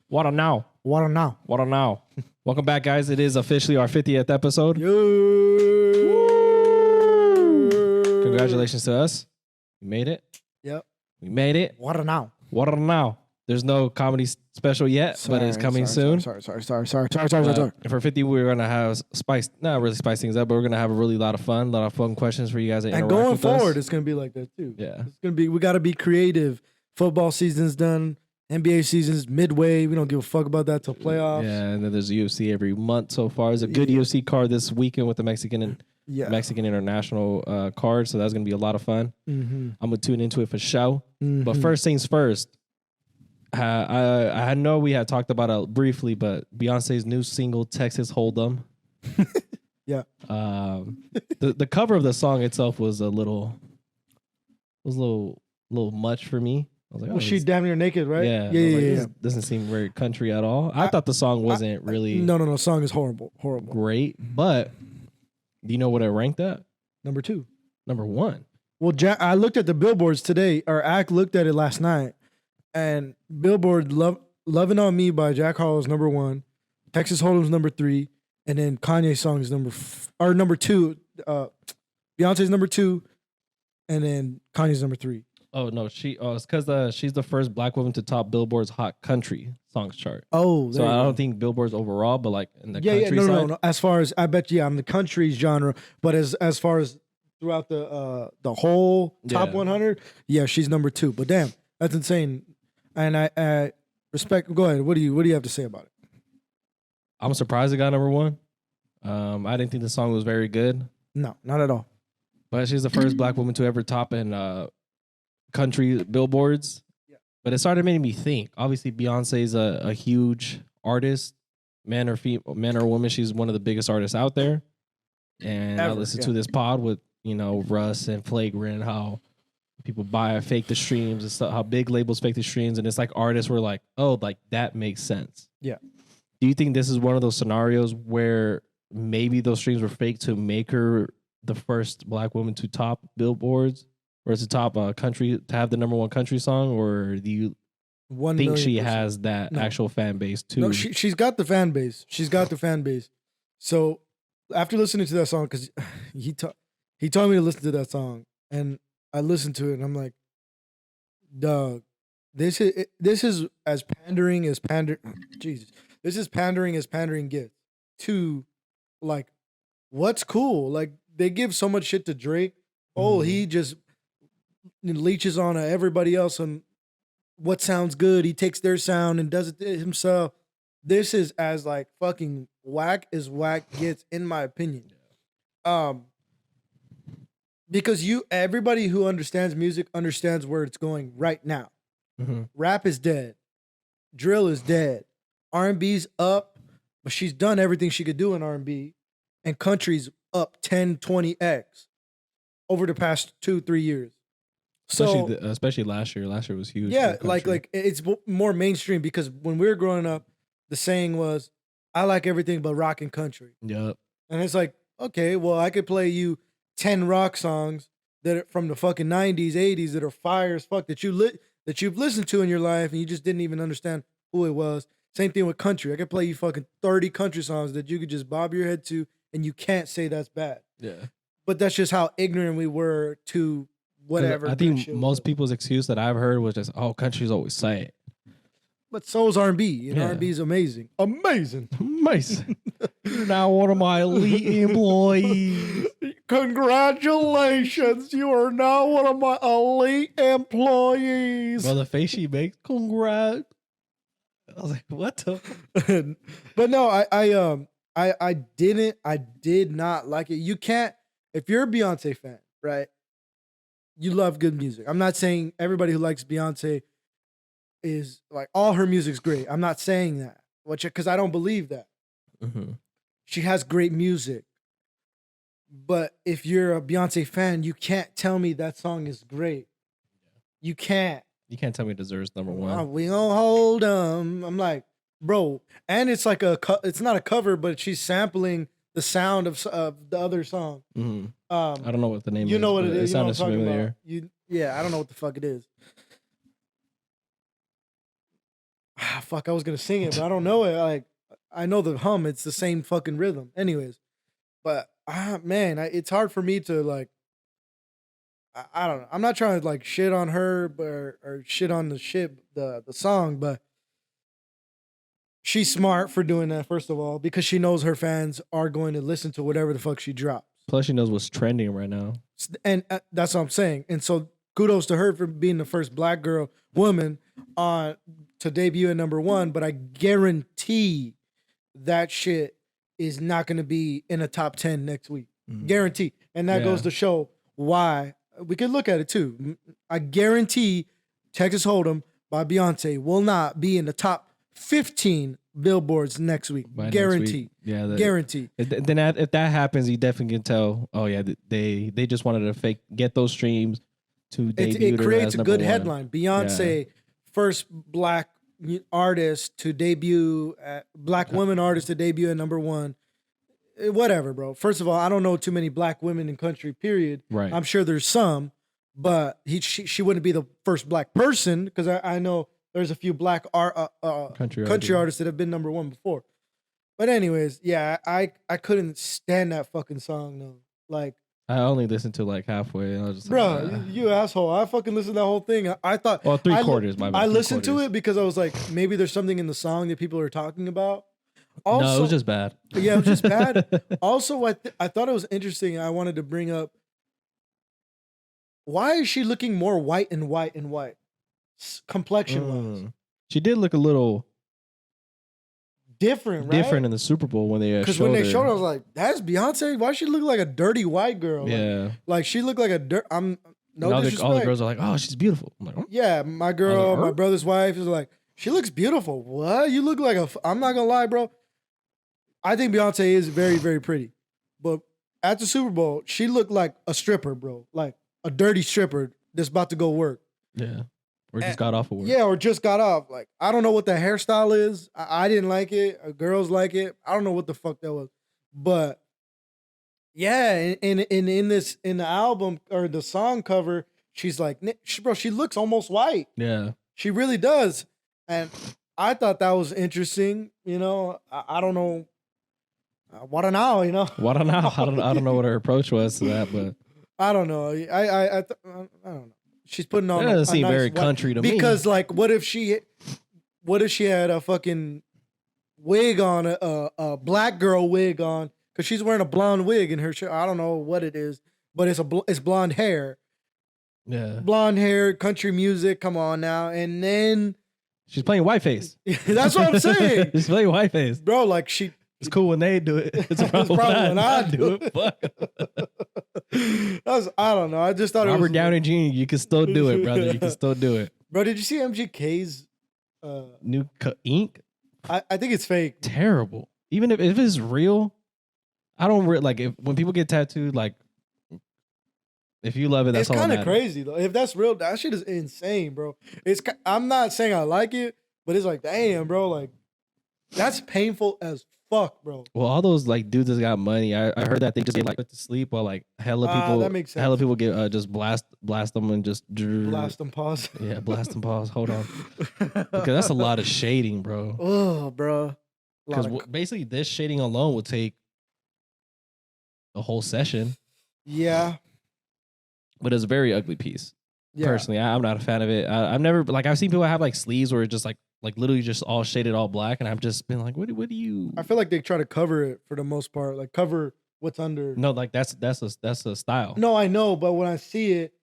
What a now. What a now. What a now. Welcome back, guys. It is officially our 50th episode. Congratulations to us. We made it. Yep. We made it. What a now. What a now. There's no comedy special yet, but it's coming soon. Sorry. For 50, we're going to have not really spice things up, but we're going to have a really lot of fun questions for you guys. And going forward, it's going to be like that too. Yeah. It's going to be, we got to be creative. Football season's done. NBA season's midway. We don't give a fuck about that till playoffs. Yeah, and then there's UFC every month so far. There's a good UFC card this weekend with the Mexican international card, so that's going to be a lot of fun. Mm-hmm. I'm going to tune into it for show. Mm-hmm. But first things first, I know we had talked about it briefly, but Beyonce's new single, Texas Hold'em. Yeah. The cover of the song itself was a little much for me. I was like, was she damn near naked, right? Yeah. This doesn't seem very country at all. I thought the song wasn't really. No. Song is horrible. Great, but do you know what it ranked at? Number 2. Number 1. Well, I looked at the billboards today, or Ack looked at it last night, and Billboard "Loving on Me" by Jack Harlow's number 1, Texas Hold'em's number 3, and then Kanye's song is number 2. Beyonce's number 2, and then Kanye's number 3. Oh no, it's because she's the first black woman to top Billboard's Hot Country Songs chart. Oh, so I don't think Billboard's overall, but like in the country side. No. As far as I bet, on the country genre, but as far as throughout the whole top 100, she's number 2. But damn, that's insane. And I respect. Go ahead. What do you have to say about it? I'm surprised it got number 1. I didn't think the song was very good. No, not at all. But she's the first black woman to ever top in country billboards. Yeah. But it started making me think. Obviously, Beyonce's a huge artist, man or woman. She's one of the biggest artists out there. And I listened to this pod with Russ and Flagrant, how people fake the streams and stuff, how big labels fake the streams, and it's like artists were like, oh, like that makes sense. Yeah. Do you think this is one of those scenarios where maybe those streams were fake to make her the first black woman to top billboards? Or is it top country to have the number 1 country song, or do you think she has that actual fan base too? No, she's got the fan base. So after listening to that song, because he told me to listen to that song, and I listened to it, and I'm like, dog, this is as pandering as Jesus, this is pandering as pandering gets to, like, what's cool. Like, they give so much shit to Drake. Oh, he just leeches on everybody else on what sounds good. He takes their sound and does it himself. This is as like fucking whack as whack gets, in my opinion. Because everybody who understands music understands where it's going right now. Mm-hmm. Rap is dead. Drill is dead. R&B's up, but she's done everything she could do in R&B, and country's up 10, 20x over the past 2-3 years. Especially last year. Last year was huge. Yeah, like it's more mainstream, because when we were growing up, the saying was, I like everything but rock and country. Yep. And it's like, okay, well, I could play you 10 rock songs that are from the fucking 90s, 80s that are fire as fuck that you've listened to in your life and you just didn't even understand who it was. Same thing with country. I could play you fucking 30 country songs that you could just bob your head to and you can't say that's bad. Yeah. But that's just how ignorant we were to whatever. I think most people's excuse that I've heard was just, oh, country's always sad. But so is R&B. And R&B is amazing. Amazing. You're now one of my elite employees. Congratulations. You are now one of my elite employees. Well, the face she makes, congrats. I was like, what the? But no, I did not like it. You can't, if you're a Beyonce fan, right? You love good music. I'm not saying everybody who likes Beyonce is like, all her music's great. I'm not saying that, because I don't believe that. Mm-hmm. She has great music. But if you're a Beyonce fan, you can't tell me that song is great. You can't. You can't tell me it deserves number 1. We gonna hold 'em. I'm like, bro. And it's like it's not a cover, but she's sampling the sound of the other song. Mm-hmm. I don't know what the name is. You know what it is. It sounded familiar. I don't know what the fuck it is. fuck, I was gonna sing it, but I don't know it. Like I know the hum. It's the same fucking rhythm. Anyways, but man, it's hard for me to like. I don't know. I'm not trying to like shit on her, but or shit on the song, but she's smart for doing that. First of all, because she knows her fans are going to listen to whatever the fuck she drops. Plus, she knows what's trending right now. And that's what I'm saying. And so kudos to her for being the first black woman to debut at #1. But I guarantee that shit is not going to be in a top 10 next week. Guarantee. And that goes to show why. We could look at it too. I guarantee Texas Hold'em by Beyonce will not be in the top 15 billboards next week. Guarantee. Yeah, guarantee. Then if that happens, you definitely can tell. Oh yeah, they just wanted to get those streams to debut. It creates a good headline. Beyonce, first black artist to debut, black woman artist to debut at #1. Whatever, bro. First of all, I don't know too many black women in country. Period. Right. I'm sure there's some, but she wouldn't be the first black person because I know there's a few black country artists that have been #1 before. But anyways, yeah, I couldn't stand that fucking song though. Like I only listened to like halfway, and I was just bro, like, you asshole. I fucking listened to that whole thing. I thought well, 3/4. My bad. I listened to it because I was like, maybe there's something in the song that people are talking about. Also, no, it was just bad. Yeah, it was just bad. Also, I thought it was interesting. I wanted to bring up, why is she looking more white and white and white, complexion-wise? She did look a little different, right? Different in the Super Bowl when they because when they showed her, I was like, "That's Beyonce. Why she look like a dirty white girl?" Yeah, like she looked like a I'm no disrespect. All the girls are like, "Oh, she's beautiful." I'm like, oh. Yeah, my girl, my brother's wife is like, "She looks beautiful." What? You look like I'm not gonna lie, bro. I think Beyonce is very, very pretty. But at the Super Bowl, she looked like a stripper, bro. Like a dirty stripper that's about to go work. Yeah. Or just got off of work. Yeah, or just got off. Like, I don't know what the hairstyle is. I didn't like it. Girls like it. I don't know what the fuck that was. But yeah, in the album or the song cover, she's like, bro, she looks almost white. Yeah. She really does. And I thought that was interesting. You know, I don't know. What an hour, you know. What an hour. I don't know what her approach was to that, but I don't know. I don't know. She's putting on. That doesn't seem nice very country to me. Because like, what if she had a fucking wig on, a black girl wig on, because she's wearing a blonde wig in her shirt. I don't know what it is, but it's blonde hair. Yeah, blonde hair, country music. Come on now, and then she's playing whiteface. That's what I'm saying. She's playing whiteface, bro. Like she. It's cool when they do it. It's a problem when I do it. Fuck. I don't know. I just thought Robert Downey Jr. You can still do it, brother. You can still do it, bro. Did you see MGK's new ink? I think it's fake. Terrible. Even if it's real, I don't like if when people get tattooed. Like, if you love it, that's all. It's kind of crazy though. If that's real, that shit is insane, bro. I'm not saying I like it, but it's like, damn, bro. Like, that's painful as fuck, bro. Well, all those like dudes that got money, I heard that they just get like put to sleep while like hella people. That makes sense. Hella people get just blast them and just blast them. Pause. Yeah, blast them. Pause. Hold on, because that's a lot of shading, bro. Oh, bro. Because basically, this shading alone would take a whole session. Yeah, but it's a very ugly piece. Yeah. Personally, I'm not a fan of it. I've never I've seen people have like sleeves where it's just like literally just all shaded all black, and I've just been like, what do you? I feel like they try to cover it for the most part, like cover what's under. No, like that's a style. No, I know, but when I see it,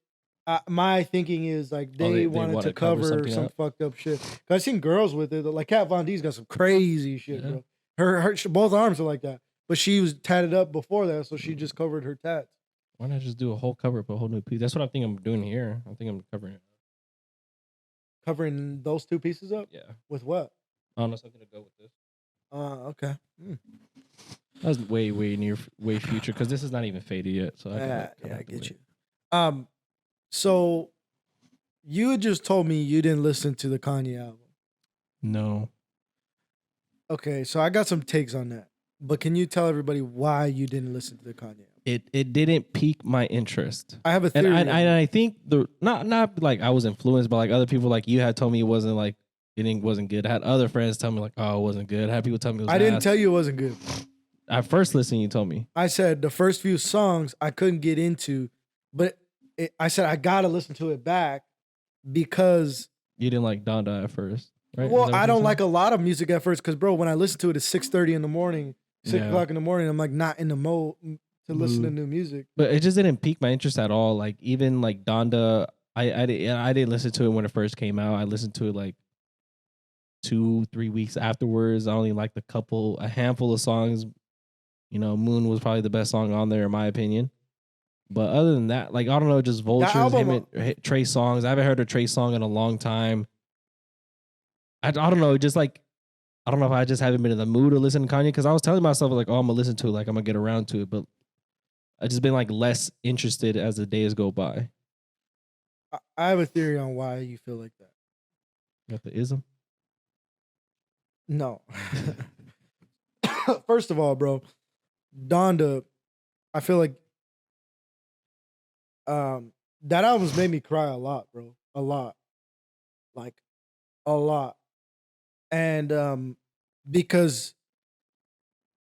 my thinking is like they wanted to cover some fucked up shit. Cause I've seen girls with it, like Kat Von D's got some crazy shit, bro. Her both arms are like that, but she was tatted up before that, so she just covered her tats. Why not just do a whole cover up, a whole new piece? That's what I think I'm doing here. I think I'm covering it. Covering those two pieces up? Yeah. With what? I don't know. Something to go with this. Okay. That's way future because this is not even faded yet. So I get you. So you had just told me you didn't listen to the Kanye album. No. Okay, so I got some takes on that. But can you tell everybody why you didn't listen to the Kanye album? It didn't pique my interest. I have a theory. And I think not like I was influenced by like other people like you had told me it wasn't like wasn't good. I had other friends tell me like, oh, it wasn't good. I had people tell me it was I didn't ass. tell you it wasn't good. At first listen, you told me. I said the first few songs I couldn't get into, but I said I gotta listen to it back because You didn't like Donda at first, right? Is that well, what I you don't said? like a lot of music at first because, bro, when I listen to it at 6:30 in the morning, 6 o'clock in the morning, I'm like not in the mode to listen to new music. But it just didn't pique my interest at all. Like even like Donda, I didn't listen to it when it first came out. I listened to it like 2-3 weeks afterwards. I only liked a handful of songs. You know, Moon was probably the best song on there in my opinion. But other than that, like I don't know, just Vultures, album- Trey Songz. I haven't heard a Trey song in a long time. I don't know, just like I don't know if I just haven't been in the mood to listen to Kanye because I was telling myself like, oh, I'm gonna listen to it, like I'm gonna get around to it, but I just been like less interested as the days go by. I have a theory on why you feel like that. Got the ism. No. First of all, bro, Donda, I feel like that album's made me cry a lot, bro. A lot. Like a lot. And because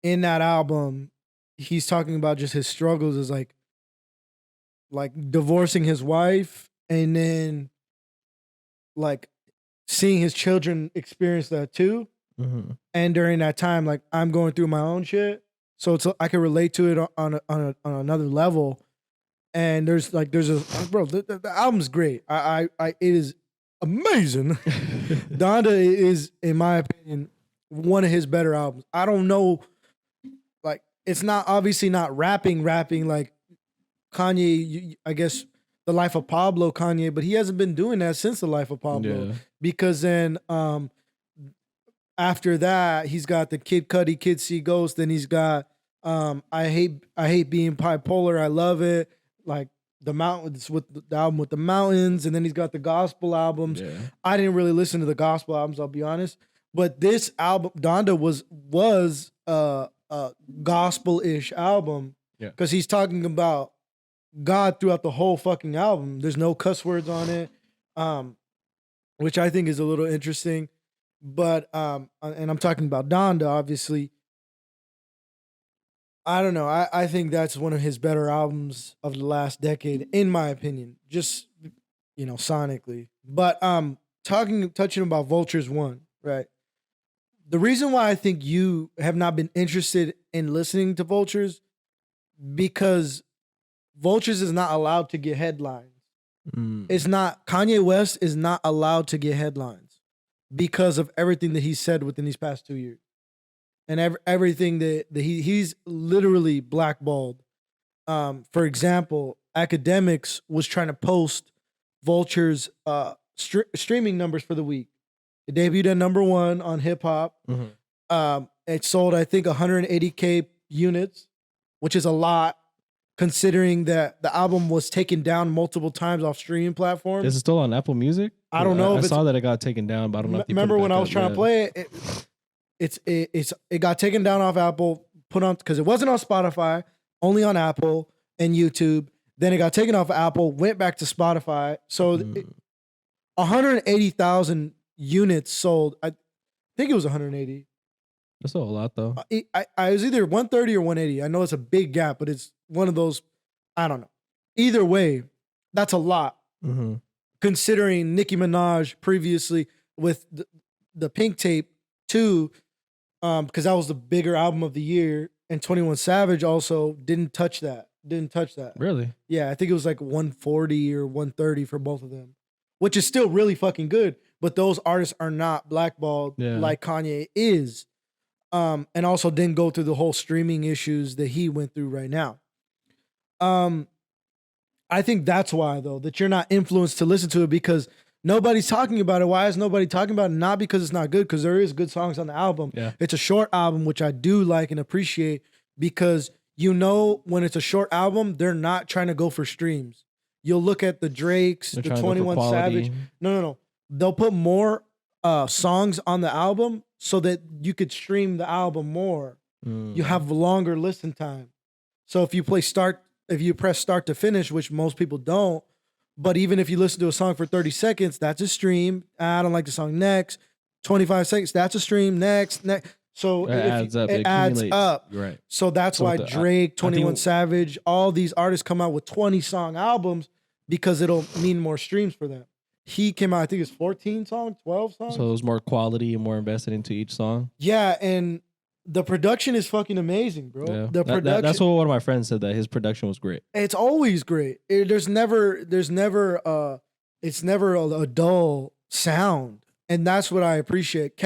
in that album, he's talking about just his struggles as like divorcing his wife and then like seeing his children experience that too. Mm-hmm. And during that time, like I'm going through my own shit, so it's I can relate to it on another level. And there's a bro, the album's great. It is amazing. Donda is, in my opinion, one of his better albums. I don't know, like it's not obviously not rapping like Kanye. I guess The Life of Pablo Kanye, but he hasn't been doing that since The Life of Pablo. Yeah. Because then after that, he's got the Kid Cudi, Kid See Ghost. Then he's got I hate being bipolar. I love it. Like the mountains with the album with the mountains, and then he's got the gospel albums. Yeah. I didn't really listen to the gospel albums, I'll be honest. But this album, Donda, was a gospel-ish album. Yeah. Because he's talking about God throughout the whole fucking album. There's no cuss words on it, which I think is a little interesting. But and I'm talking about Donda, obviously. I don't know. I think that's one of his better albums of the last decade, in my opinion. Just sonically. But touching about Vultures 1, right? The reason why I think you have not been interested in listening to Vultures, because Vultures is not allowed to get headlines. It's not, Kanye West is not allowed to get headlines because of everything that he said within these past 2 years. And everything that he's literally blackballed. For example, Academics was trying to post Vulture's streaming numbers for the week. It debuted at number 1 on hip hop. Mm-hmm. It sold, I think, 180K units, which is a lot considering that the album was taken down multiple times off streaming platforms. Is it still on Apple Music? I don't know. I saw that it got taken down, but I don't know if they put it remember when back I was up trying yet. to play it, it got taken down off Apple, put on because it wasn't on Spotify, only on Apple and YouTube. Then it got taken off Apple, went back to Spotify. So 180,000 units sold. I think it was 180. That's still a lot though. I was either 130 or 180. I know it's a big gap, but it's one of those. I don't know. Either way, that's a lot. Mm-hmm. Considering Nicki Minaj previously with the Pink Tape 2, because that was the bigger album of the year, and 21 Savage also didn't touch that. Really? Yeah, I think it was like 140 or 130 for both of them, which is still really fucking good. But those artists are not blackballed like Kanye is, and also didn't go through the whole streaming issues that he went through right now. I think that's why, though, that you're not influenced to listen to it because nobody's talking about it. Why is nobody talking about it? Not because it's not good, because there is good songs on the album. Yeah. It's a short album, which I do like and appreciate because when it's a short album, they're not trying to go for streams. You'll look at the Drakes, They're the trying to go for 21 quality. Savage. No. They'll put more songs on the album so that you could stream the album more. You have longer listen time. So if you press start to finish, which most people don't, but even if you listen to a song for 30 seconds, that's a stream. I don't like the song next. 25 seconds. That's a stream. Next. So It adds up. It adds accumulates. up. You're right. So that's why Drake, 21 Savage, all these artists come out with 20 song albums because it'll mean more streams for them. He came out, I think it's 14 songs, 12 songs. So it was more quality and more invested into each song. Yeah, and the production is fucking amazing, bro. Yeah. The production. That's what one of my friends said, that his production was great. It's always great. It's never a dull sound. And that's what I appreciate.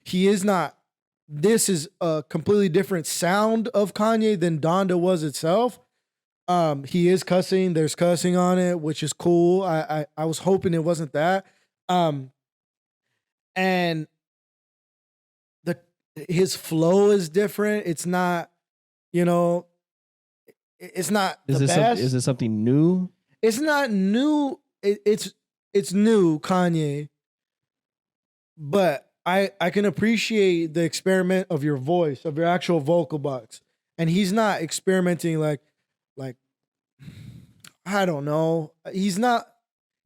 He is not, this is a completely different sound of Kanye than Donda was itself. He is cussing. There's cussing on it, which is cool. I was hoping it wasn't that. And his flow is different. It's not, it's not the best. Is it something new? It's not new. It's new Kanye. But I can appreciate the experiment of your voice, of your actual vocal box. And he's not experimenting like I don't know. He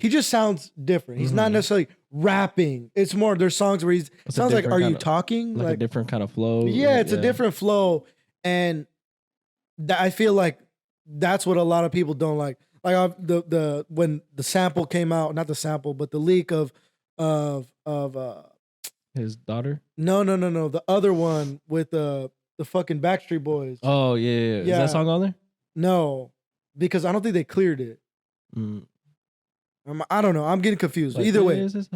just sounds different. He's not necessarily rapping. It's more, there's songs where sounds like, are you talking? Like a different kind of flow. Yeah, it's a different flow. And I feel like that's what a lot of people don't like. Like when the sample came out, not the sample, but the leak of his daughter? No. The other one with the fucking Backstreet Boys. Oh, yeah. Is that song on there? No, because I don't think they cleared it. I don't know. I'm getting confused. Like, either way. That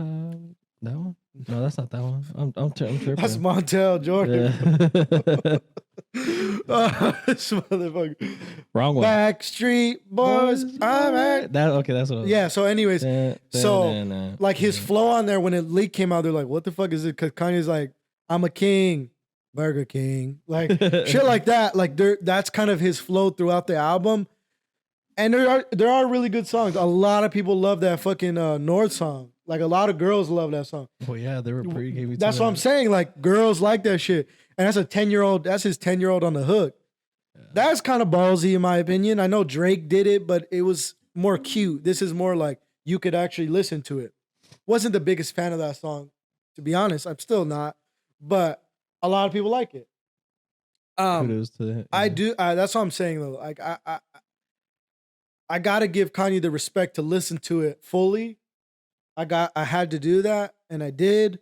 one? No, that's not that one. I'm tripping. That's Montel Jordan. Yeah. This motherfucker. Wrong one. Backstreet Boys. I'm at. That's what. Yeah. So, anyways, like his flow on there when it leak came out, they're like, "What the fuck is it?" Because Kanye's like, "I'm a king, Burger King," like shit like that. Like that's kind of his flow throughout the album. And there are really good songs. A lot of people love that fucking North song. Like a lot of girls love that song. Oh yeah, they were pretty. That's what I'm saying. Like girls like that shit. And that's a 10-year-old. That's his 10-year-old on the hook. Yeah. That's kind of ballsy in my opinion. I know Drake did it, but it was more cute. This is more like you could actually listen to it. Wasn't the biggest fan of that song, to be honest. I'm still not, but a lot of people like it. Kudos to that. Yeah. I do. That's what I'm saying though. Like I gotta give Kanye the respect to listen to it fully. I had to do that, and I did.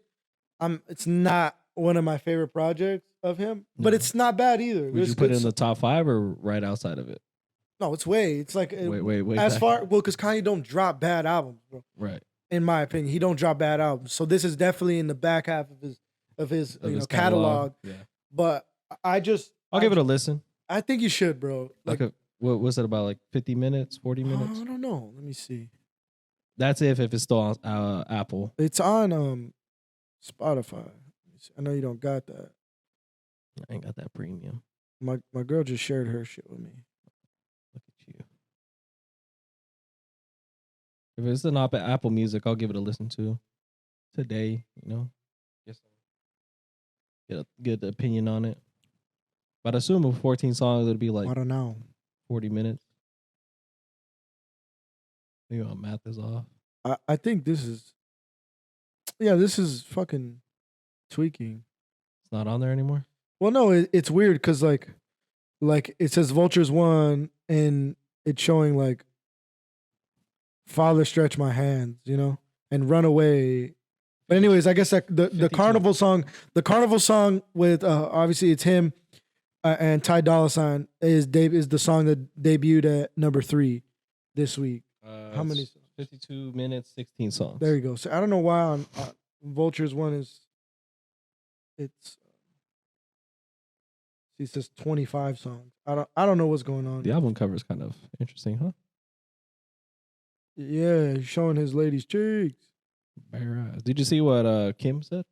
It's not one of my favorite projects of him, but it's not bad either. Would you put it in the top 5 or right outside of it? No, it's way. It's like wait. As far because Kanye don't drop bad albums, bro. Right. In my opinion, he don't drop bad albums. So this is definitely in the back half of his catalog. Yeah. But I'll give it a listen. I think you should, bro. Like what was it about? Like 50 minutes, 40 minutes? I don't know. Let me see. That's if it's still on Apple. It's on Spotify. I know you don't got that. I ain't got that premium. My girl just shared her shit with me. Look at you. If it's an Apple Music, I'll give it a listen to today. Just get a good opinion on it. But I assume with 14 songs, it'll be like I don't know, 40 minutes. Maybe my math is off. I think this is fucking tweaking. It's not on there anymore? Well, no, it's weird because like it says Vultures 1 and it's showing like Father Stretch My Hands, and Run Away. But anyways, I guess the Carnival song with obviously it's him and Ty Dolla $ign is the song that debuted at number 3 this week. How many songs? 52 minutes, 16 songs. There you go. So I don't know why on Vultures 1 it says 25 songs. I don't know what's going on. The album cover is kind of interesting, huh? Yeah, he's showing his lady's cheeks. Bare eyes. Did you see what Kim said?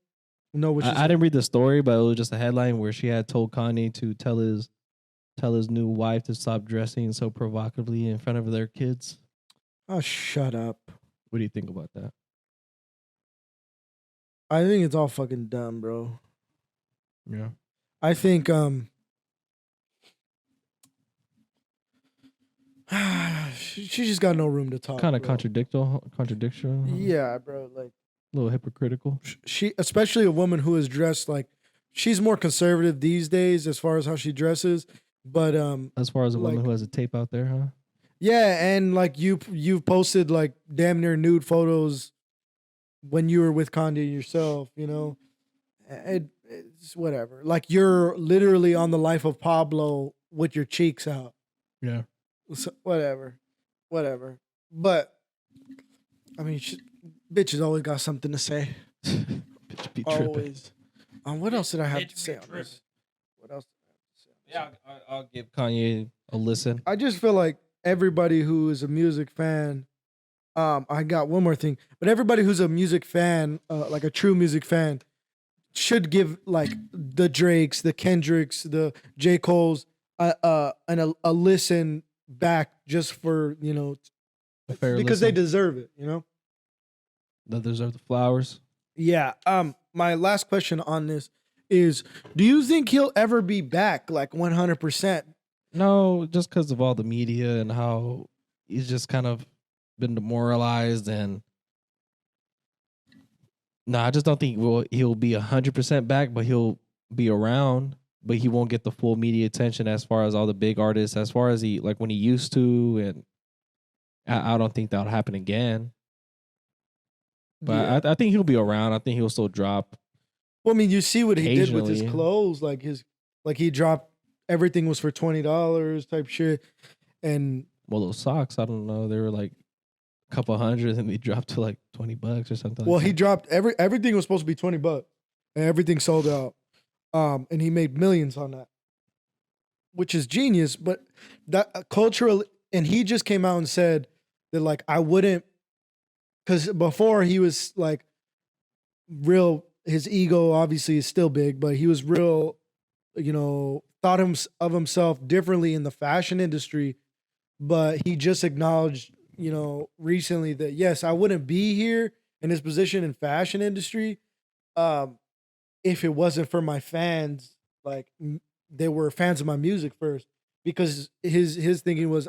No, I didn't read the story, but it was just a headline where she had told Kanye to tell his new wife to stop dressing so provocatively in front of their kids. Oh, shut up. What do you think about that? I think it's all fucking dumb, bro. Yeah. I think she just got no room to talk. Kind of contradictory. Yeah, bro. Like A little hypocritical. She, especially a woman who is dressed like, she's more conservative these days as far as how she dresses. But As far as a woman like, who has a tape out there, huh? yeah, and like you've posted like damn near nude photos when you were with Kanye yourself. You know, it's whatever. Like you're literally on the life of Pablo with your cheeks out. Yeah. So, whatever. But I mean, bitches always got something to say. Bitch be tripping. Always. What else did I have to say on this? What else? Yeah, I'll give Kanye a listen. I just feel like everybody who is a music fan. I got one more thing, but everybody who's a music fan, like a true music fan, should give like the Drakes, the Kendricks, the J. Cole's, a listen back just for because they deserve it. You know, They deserve the flowers. Yeah. My last question on this is: do you think he'll ever be back, like 100%? No, just because of all the media and how he's just kind of been demoralized, and no, I just don't think he'll be 100% back, but he'll be around, but he won't get the full media attention as far as all the big artists, as far as he like when he used to, and I don't think that'll happen again. But I think he'll be around. I think he'll still drop. Well, I mean, you see what he did with his Occasionally. clothes, like he dropped everything was for $20 type shit, and Well, those socks, I don't know, they were like a couple hundred, and they dropped to like $20 or something. well, like he that. dropped everything was supposed to be $20, and everything sold out. And he made millions on that, which is genius. But that cultural, and he just came out and said that like I wouldn't, because before he was like real. His ego obviously is still big, but he was real, thought of himself differently in the fashion industry. But he just acknowledged, recently that yes, I wouldn't be here in his position in fashion industry, if it wasn't for my fans. Like they were fans of my music first, because his thinking was,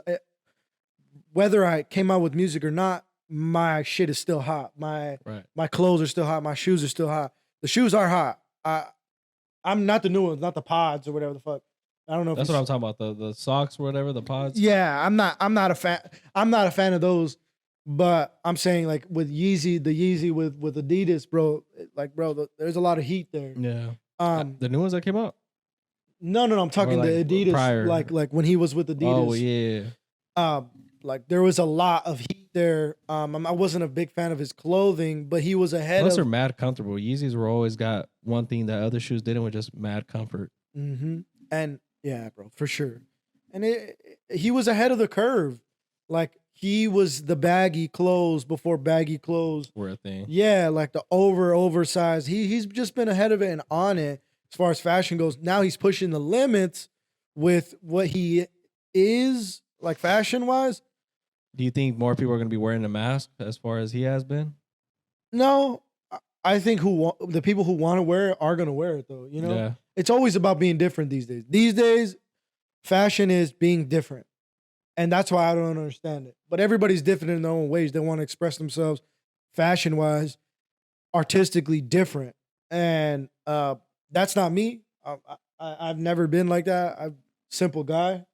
whether I came out with music or not, my shit is still hot. My clothes are still hot. My shoes are still hot. The shoes are hot. I'm not the new ones, not the pods or whatever the fuck. I don't know. That's what I'm talking about. The socks or whatever, the pods. Yeah, I'm not a fan. I'm not a fan of those. But I'm saying like with the Yeezy with Adidas, bro. Like, bro, there's a lot of heat there. Yeah. The new ones that came out. No. I'm talking like the Adidas. prior. Like when he was with Adidas. Oh yeah. Like there was a lot of heat there. I wasn't a big fan of his clothing, but he was ahead Plus, of. they're mad comfortable. Yeezys were always got one thing that other shoes didn't, was just mad comfort. Mm-hmm. And yeah, bro, for sure. And he was ahead of the curve. Like he was the baggy clothes before baggy clothes Were a thing. Yeah, like the oversized. He's just been ahead of it and on it as far as fashion goes. Now he's pushing the limits with what he is, like fashion wise. Do you think more people are going to be wearing a mask as far as he has been? No, I think the people who want to wear it are going to wear it though. Yeah. It's always about being different these days. These days, fashion is being different, and that's why I don't understand it. But everybody's different in their own ways. They want to express themselves fashion wise, artistically different, and that's not me. I've never been like that. I'm a simple guy.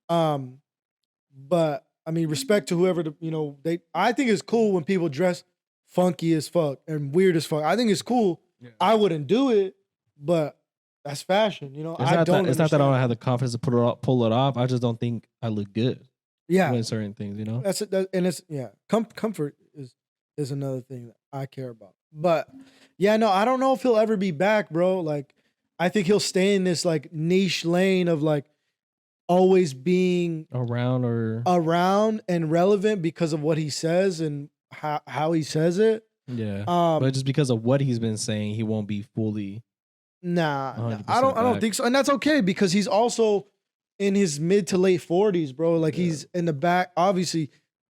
But I mean, respect to whoever I think it's cool when people dress funky as fuck and weird as fuck. I think it's cool. Yeah. I wouldn't do it, but that's fashion. It's not that I don't have the confidence to pull it off. I just don't think I look good. Yeah, doing certain things. That's it. And it's comfort is another thing that I care about. But yeah, no, I don't know if he'll ever be back, bro. Like, I think he'll stay in this like niche lane of like always being around and relevant because of what he says and how he says it. Yeah. But just because of what he's been saying, he won't be fully. Nah, I don't think so. And that's okay because he's also in his mid to late 40s, bro. Like he's in the back, obviously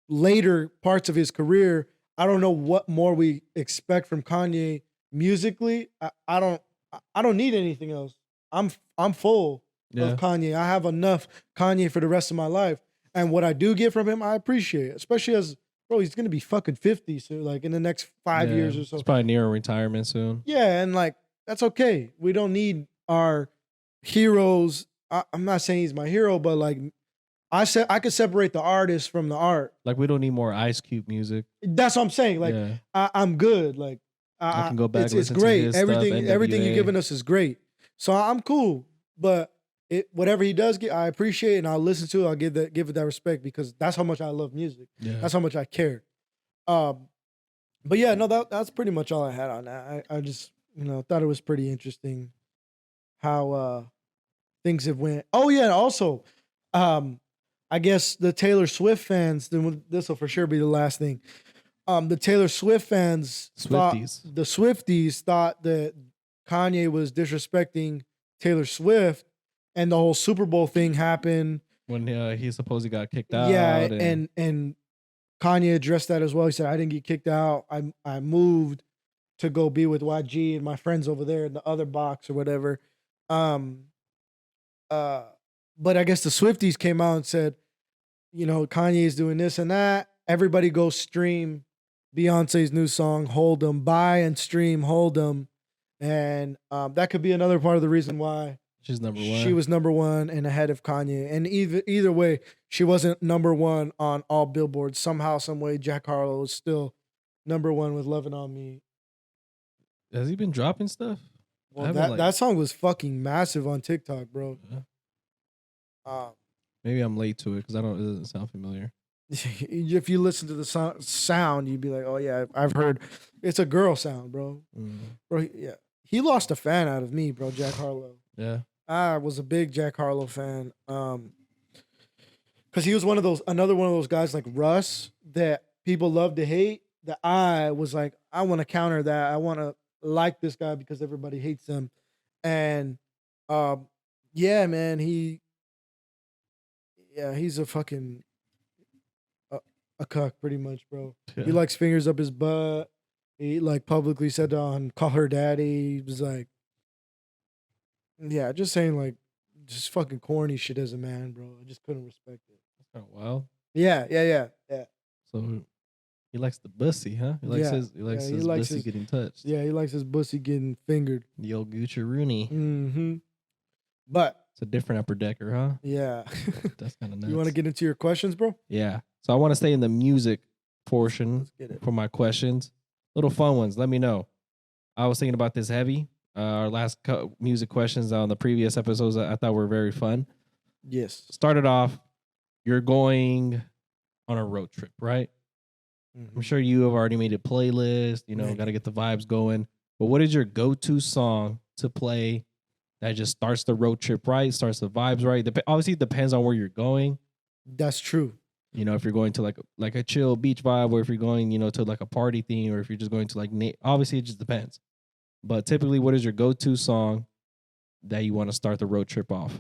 later parts of his career. I don't know what more we expect from Kanye musically. I don't need anything else. I'm full of Kanye. I have enough Kanye for the rest of my life. And what I do get from him, I appreciate, especially as bro, he's gonna be fucking 50, so like in the next 5 years or so. It's probably near retirement soon. Yeah, and like that's okay. We don't need our heroes. I'm not saying he's my hero, but like I said, I could separate the artist from the art. Like we don't need more Ice Cube music. That's what I'm saying. Like Yeah. I'm good. Like I can go back. It's listen great. To his Everything stuff, everything you're NWA. giving us is great. So I'm cool. But whatever he does get, I appreciate it and I'll listen to it. I'll give it that respect because that's how much I love music. Yeah. That's how much I care. But yeah, no, that's pretty much all I had on that. I just thought it was pretty interesting how things have went. Oh yeah, and also, I guess the Taylor Swift fans. Then this will for sure be the last thing. The Taylor Swift fans, the Swifties thought that Kanye was disrespecting Taylor Swift, and the whole Super Bowl thing happened when he supposedly got kicked out. Yeah, and Kanye addressed that as well. He said, "I didn't get kicked out. I moved to go be with YG and my friends over there in the other box or whatever." But I guess the Swifties came out and said, Kanye is doing this and that. Everybody go stream Beyonce's new song, Hold 'Em. Buy and stream Hold 'Em. And that could be another part of the reason why she's number one. She was number one and ahead of Kanye. And either way, she wasn't number one on all billboards. Somehow, some way, Jack Harlow is still number one with Lovin' On Me. Has he been dropping stuff? Well, that song was fucking massive on TikTok, bro. Yeah. Maybe I'm late to it because it doesn't sound familiar. If you listen to the sound, you'd be like, "Oh yeah, I've heard." It's a girl sound, bro. Bro, yeah, he lost a fan out of me, bro. Jack Harlow. Yeah, I was a big Jack Harlow fan. Because he was another one of those guys like Russ that people love to hate. That I was like, I want to counter that. I want to like this guy because everybody hates him. And yeah, man, he's a fucking a cuck pretty much, bro. Yeah. He likes fingers up his butt. He like publicly said on Call Her Daddy. He was like, yeah, just saying like just fucking corny shit as a man, bro. I just couldn't respect it. That's kind of wild. Yeah. So he likes the bussy, huh? He likes his bussy getting touched. Yeah, he likes his bussy getting fingered. The old Gucci Rooney. Mm-hmm. But it's a different upper decker, huh? Yeah. That's kind of nuts. You want to get into your questions, bro? Yeah. So I want to stay in the music portion for my questions. Little fun ones. Let me know. I was thinking about this heavy. Our last music questions on the previous episodes I thought were very fun. Yes. Started off, you're going on a road trip, right? Mm-hmm. I'm sure you have already made a playlist, got to get the vibes going. But what is your go-to song to play that just starts the road trip right, starts the vibes right? Obviously, it depends on where you're going. That's true. If you're going to like a chill beach vibe, or if you're going, to like a party theme, or if you're just going to like, obviously it just depends. But typically, what is your go-to song that you want to start the road trip off?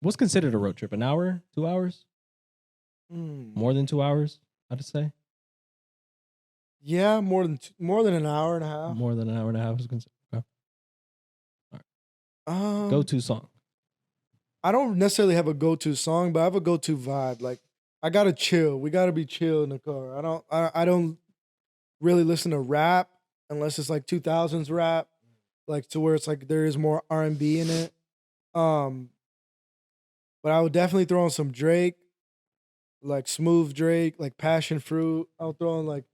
What's considered a road trip? An hour, 2 hours? More than 2 hours, I'd say. Yeah, more than an hour and a half. More than an hour and a half is considered. Okay. All right. Go-to song. I don't necessarily have a go-to song, but I have a go-to vibe. Like I gotta chill. We gotta be chill in the car. I don't really listen to rap unless it's like 2000s rap, like to where it's like there is more R&B in it. But I would definitely throw on some Drake, like smooth Drake, like Passion Fruit. I'll throw on like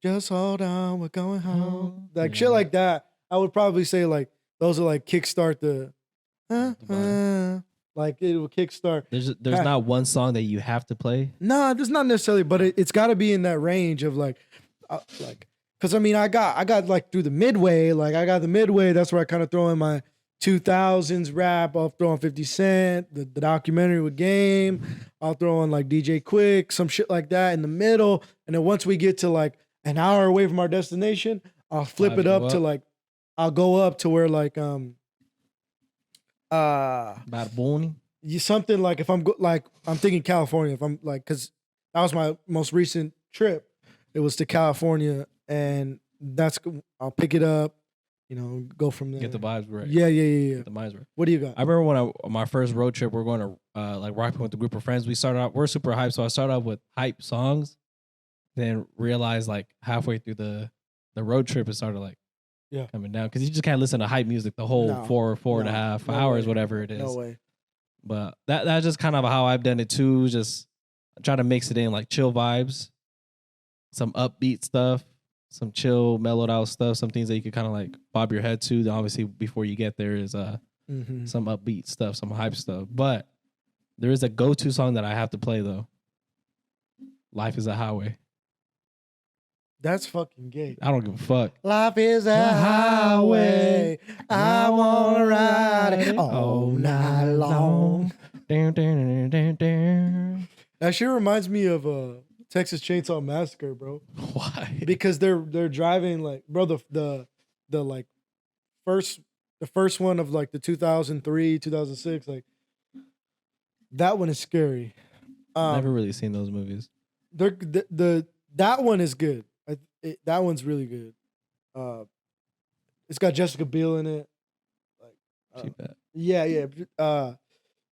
just hold on, we're going home, like shit like that. I would probably say like those are like kickstart the. Like it will kickstart. There's not one song that you have to play. No, there's not necessarily, but it's got to be in that range of like, because I mean, I got like through the midway. Like I got the midway. That's where I kind of throw in my 2000s rap. I'll throw on 50 Cent, the documentary with Game. I'll throw on like DJ Quick, some shit like that in the middle. And then once we get to like an hour away from our destination, I'll flip it up to like, I'll go up to where like Bad Bunny. Something like if I'm I'm thinking California. If I'm like, because that was my most recent trip. It was to California, and I'll pick it up. go from there. Get the vibes right. Yeah. Get the vibes right. What do you got? I remember when on my first road trip, we're going to like Rockport with a group of friends. We're super hyped, so I started off with hype songs, then realized like halfway through the road trip, it started like coming down because you just can't listen to hype music the whole four and a half hours, whatever it is. No way. But that's just kind of how I've done it too. Just try to mix it in like chill vibes, some upbeat stuff, some chill, mellowed out stuff, some things that you could kind of like bob your head to. Obviously, before you get there is some upbeat stuff, some hype stuff. But there is a go-to song that I have to play though. Life is a Highway. That's fucking gay. I don't give a fuck. Life is a highway. I wanna ride it all night long. That shit reminds me of Texas Chainsaw Massacre, bro. Why? Because they're driving like, bro, the like the first one of like the 2003, 2006, like that one is scary. Never really seen those movies. That one is good. That one's really good. It's got Jessica Biel in it. Like, yeah.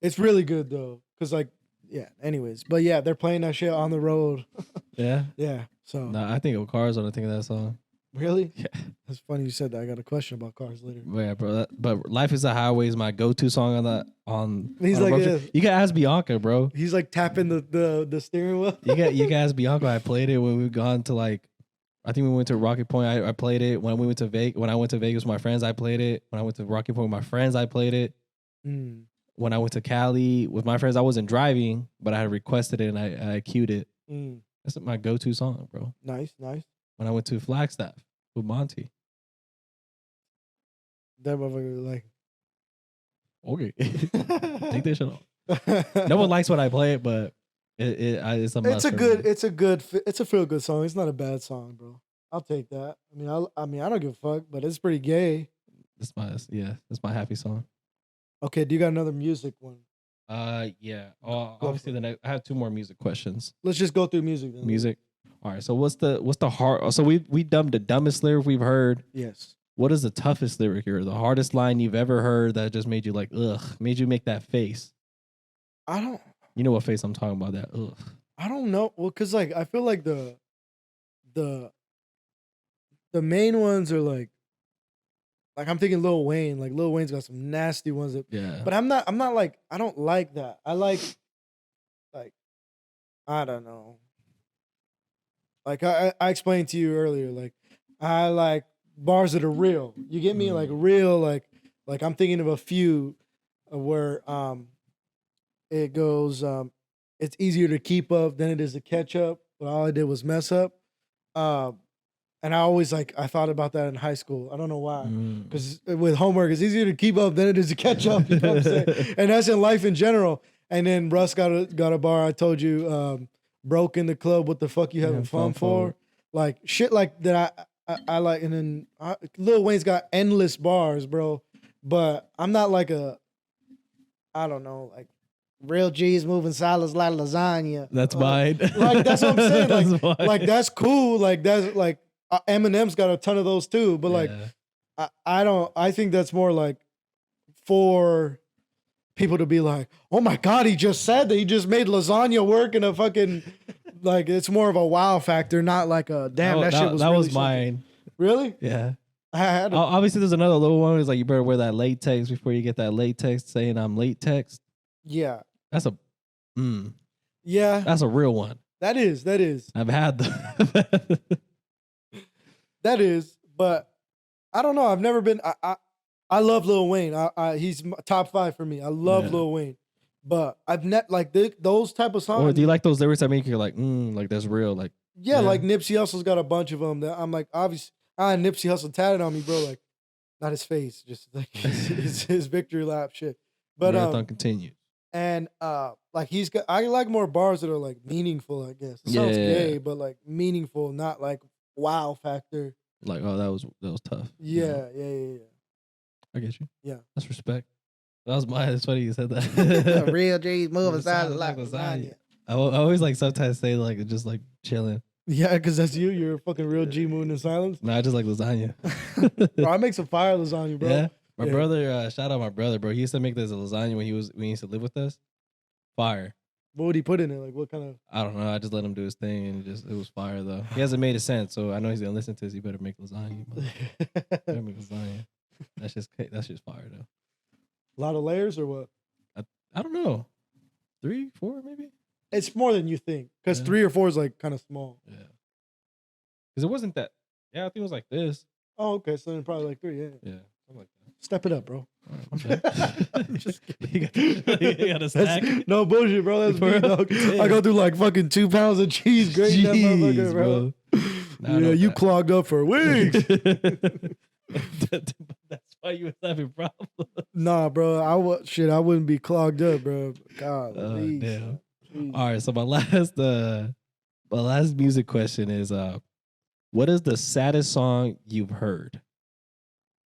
It's really good though, cause like, yeah. Anyways, but yeah, they're playing that shit on the road. Yeah. Yeah. So. Nah, I think of Cars when I think of that song. Really? Yeah. That's funny you said that. I got a question about Cars later. Yeah, bro. But Life is a Highway is my go-to song on that. He's on like, you can ask Bianca, bro. He's like tapping the steering wheel. you can ask Bianca. I played it when we've gone to like. I think we went to Rocky Point. I played it when we went to Vegas. When I went to Vegas with my friends, I played it. When I went to Rocky Point with my friends, I played it. When I went to Cali with my friends, I wasn't driving, but I had requested it and I queued it. That's my go-to song, bro. Nice. When I went to Flagstaff with Monty. That motherfucker was like, okay, take this shit off. No one likes when I play it, but it's a must. It's a feel good song. It's not a bad song, bro. I'll take that. I mean, I don't give a fuck, but it's pretty gay. That's my happy song. Okay, do you got another music one? Yeah. Obviously, I have two more music questions. Let's just go through music then. Music. All right. So what's the hard? So we dubbed the dumbest lyric we've heard. Yes. What is the toughest lyric here? The hardest line you've ever heard that just made you like ugh? Made you make that face? You know what face I'm talking about? That ugh. I don't know. Well, cause like I feel like the main ones are like I'm thinking Lil Wayne. Like Lil Wayne's got some nasty ones. But I'm not like I don't like that. I like I don't know. Like I explained to you earlier. Like I like bars that are real. You get me? Like real. Like I'm thinking of a few where it goes. It's easier to keep up than it is to catch up. But all I did was mess up. And I always I thought about that in high school. I don't know why. Because with homework, it's easier to keep up than it is to catch up. You know what I'm saying? And that's in life in general. And then Russ got a bar. I told you, broke in the club. What the fuck you having fun for? Like shit like that. I like. And then Lil Wayne's got endless bars, bro. But I'm not like I don't know, like real G's moving salads like lasagna. That's mine. Like that's what I'm saying. Like that's cool. Like that's like. Eminem's got a ton of those too, but like, I think that's more like for people to be like, oh my God, he just said that he just made lasagna work in a fucking, like, it's more of a wow factor, not like a damn, that shit was that really was mine. Really? Yeah. I had obviously there's another little one. It's like, you better wear that latex before you get that latex saying I'm latex. Yeah. That's a, yeah. That's a real one. That is. I've had the. That is, but I don't know. I've never been. I love Lil Wayne. He's top 5 for me. I love Lil Wayne, but I've like those type of songs. Or do you like those lyrics that make you like that's real? Like like Nipsey Hussle's got a bunch of them that I'm like, obviously, Nipsey Hussle tatted on me, bro. Like, not his face, just like his victory lap shit. But marathon continues. And like he's got. I like more bars that are like meaningful. I guess it sounds gay, but like meaningful, not like. Wow factor. Like, oh, that was tough. Yeah. I get you. Yeah. That's respect. That was mine. It's funny you said that. Real G's moving silent like lasagna. I always like sometimes say like just like chilling. Yeah, because that's you. You're a fucking real G Moon in silence. No, I just like lasagna. Bro, I make some fire lasagna, bro. Yeah. My Yeah. brother, shout out my brother, bro. He used to make this lasagna when he used to live with us. Fire. What would he put in it? Like, what kind of? I don't know. I just let him do his thing, and it was fire though. He hasn't made a cent, so I know he's gonna listen to this. He better make lasagna. Better make lasagna. That's just fire though. A lot of layers or what? I don't know. 3, 4, maybe. It's more than you think, because Yeah. 3 or 4 is like kind of small. Yeah. Because it wasn't that. Yeah, I think it was like this. Oh, okay. So then probably like 3. Yeah. Yeah, something like that. Step it up, bro. Just You got a stack. No bullshit, bro. That's me, dog. Damn. I go through like fucking 2 pounds of cheese. Great, that motherfucker, Jeez, bro. Nah, Yeah, you clogged up for weeks. That's why you was having problems. Nah, bro. I wouldn't be clogged up, bro. God, Damn. All right, so my last music question is what is the saddest song you've heard?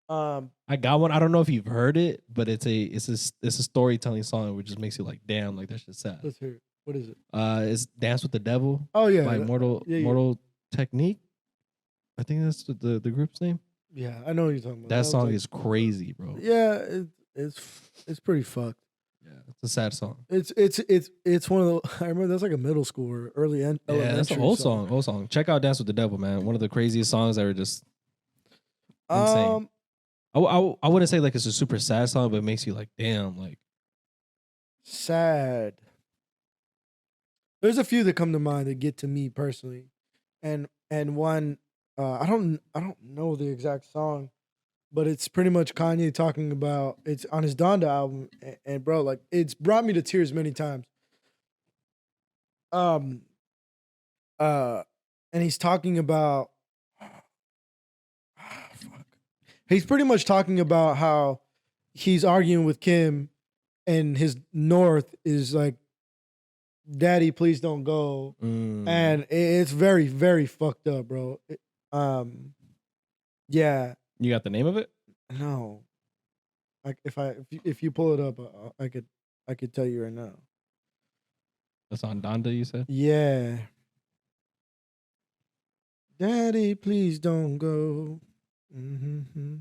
I got one. I don't know if you've heard it, but it's a storytelling song which just makes you like, damn, like that's just sad. Let's hear it. What is it? It's Dance with the Devil Oh yeah, by Mortal Technique. I think that's the group's name. Yeah, I know what you're talking about. That song like, is crazy, bro. Yeah, it's pretty fucked. Yeah, it's a sad song. It's one of the. I remember that's like a middle school or early elementary. Yeah, that's a whole song. Check out Dance with the Devil, man. One of the craziest songs that are just insane. I wouldn't say like it's a super sad song, but it makes you like, damn, like sad. There's a few that come to mind that get to me personally, and one I don't know the exact song, but it's pretty much Kanye talking about it's on his Donda album, and bro, like it's brought me to tears many times. And he's talking about he's pretty much talking about how he's arguing with Kim, and his North is like, "Daddy, please don't go," and it's very, very fucked up, bro. Yeah. You got the name of it? No. Like if you pull it up, I could tell you right now. That's on Donda, you said? Yeah. Daddy, please don't go. Mm-hmm.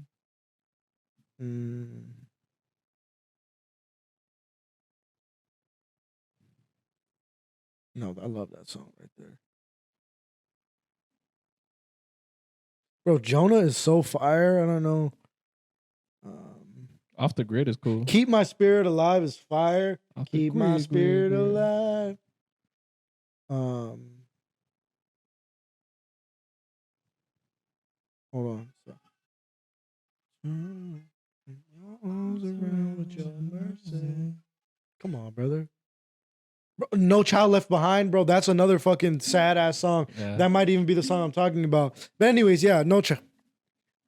No, I love that song right there. Bro, Jonah is so fire. I don't know. Off the Grid is cool. Keep My Spirit Alive is fire. Off the Keep My Grid, Spirit grid. Alive. Hold on. Around with your mercy. Come on, brother. Bro, No Child Left Behind, bro. That's another fucking sad ass song. Yeah. That might even be the song I'm talking about. But anyways, yeah, No Child.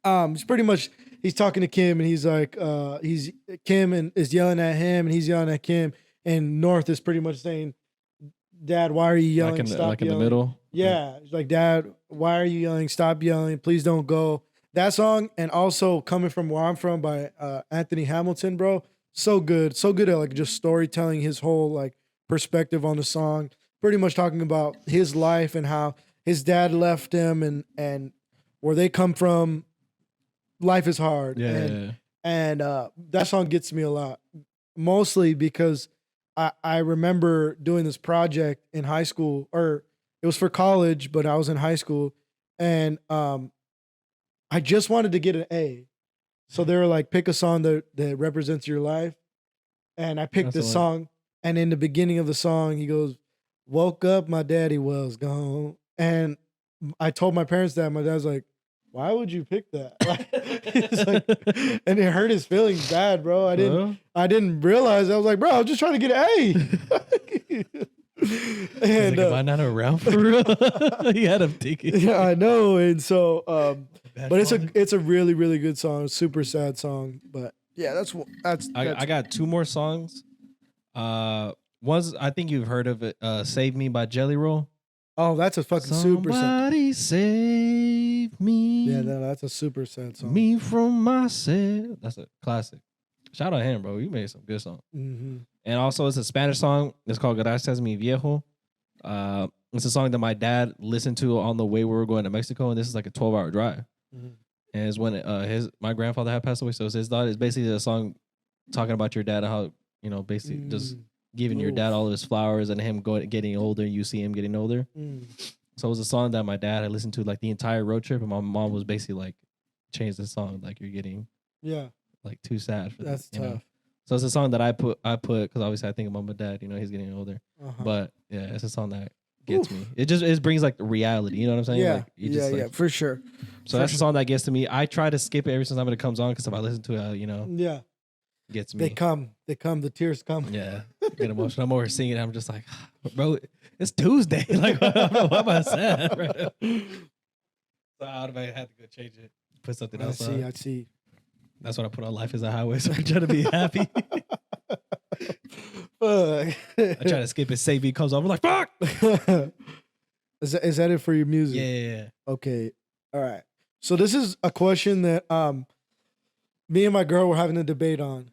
It's pretty much he's talking to Kim, and he's like, Kim and is yelling at him, and he's yelling at Kim, and North is pretty much saying, "Dad, why are you yelling? Stop in yelling." the middle? Yeah, it's like, "Dad, why are you yelling? Stop yelling! Please don't go." That song, and also "Coming From Where I'm From" by Anthony Hamilton, bro. So good at like just storytelling, his whole like perspective on the song. Pretty much talking about his life and how his dad left him, and where they come from. Life is hard. Yeah. And that song gets me a lot, mostly because I remember doing this project in high school, or it was for college, but I was in high school, and I just wanted to get an A. So they were like, pick a song that represents your life. And I picked this song, and in the beginning of the song, he goes, "Woke up, my daddy was gone." And I told my parents that, my dad's like, "Why would you pick that?" He's like, and it hurt his feelings bad, bro. I didn't realize. I was like, "Bro, I was just trying to get an A." And like, am I not around for real? He had him thinking. Yeah, I know. And so, but it's a really, really good song. Super sad song, but yeah, that's I got 2 more songs. One's, I think you've heard of it. "Save Me" by Jelly Roll. Oh, that's a fucking super sad. Somebody save me. Yeah, that's a super sad song. Me from myself. That's a classic. Shout out him, bro. You made some good songs. Mm-hmm. And also, it's a Spanish song. It's called "Gracias, mi viejo." It's a song that my dad listened to on the way we were going to Mexico, and this is like a 12-hour drive. Mhm. And it's when my grandfather had passed away, so it's his daughter. It's basically a song talking about your dad and how, you know, basically just giving your dad all of his flowers and him getting older. You see him getting older. So it was a song that my dad had listened to like the entire road trip, and my mom was basically like, change the song, like you're getting like too sad for That's this, tough. you know? So it's a song that I put because obviously I think about my dad. You know, he's getting older, but yeah, it's a song that gets me. It brings like the reality. You know what I'm saying? Yeah, like, you just, like, for sure. So that's a song that gets to me. I try to skip it every single time it comes on because if I listen to it, you know, gets me. They come, the tears come. Yeah, get emotional. I'm over singing. I'm just like, bro, it's Tuesday. Like, why am I sad? Right now? So I automatically had to go change it, put something else on. I see. That's what I put on Life is a Highway. So I try to be happy. I try to skip it. Save it comes on. I'm like, fuck. Is that it for your music? Yeah. Okay. All right. So this is a question that me and my girl were having a debate on,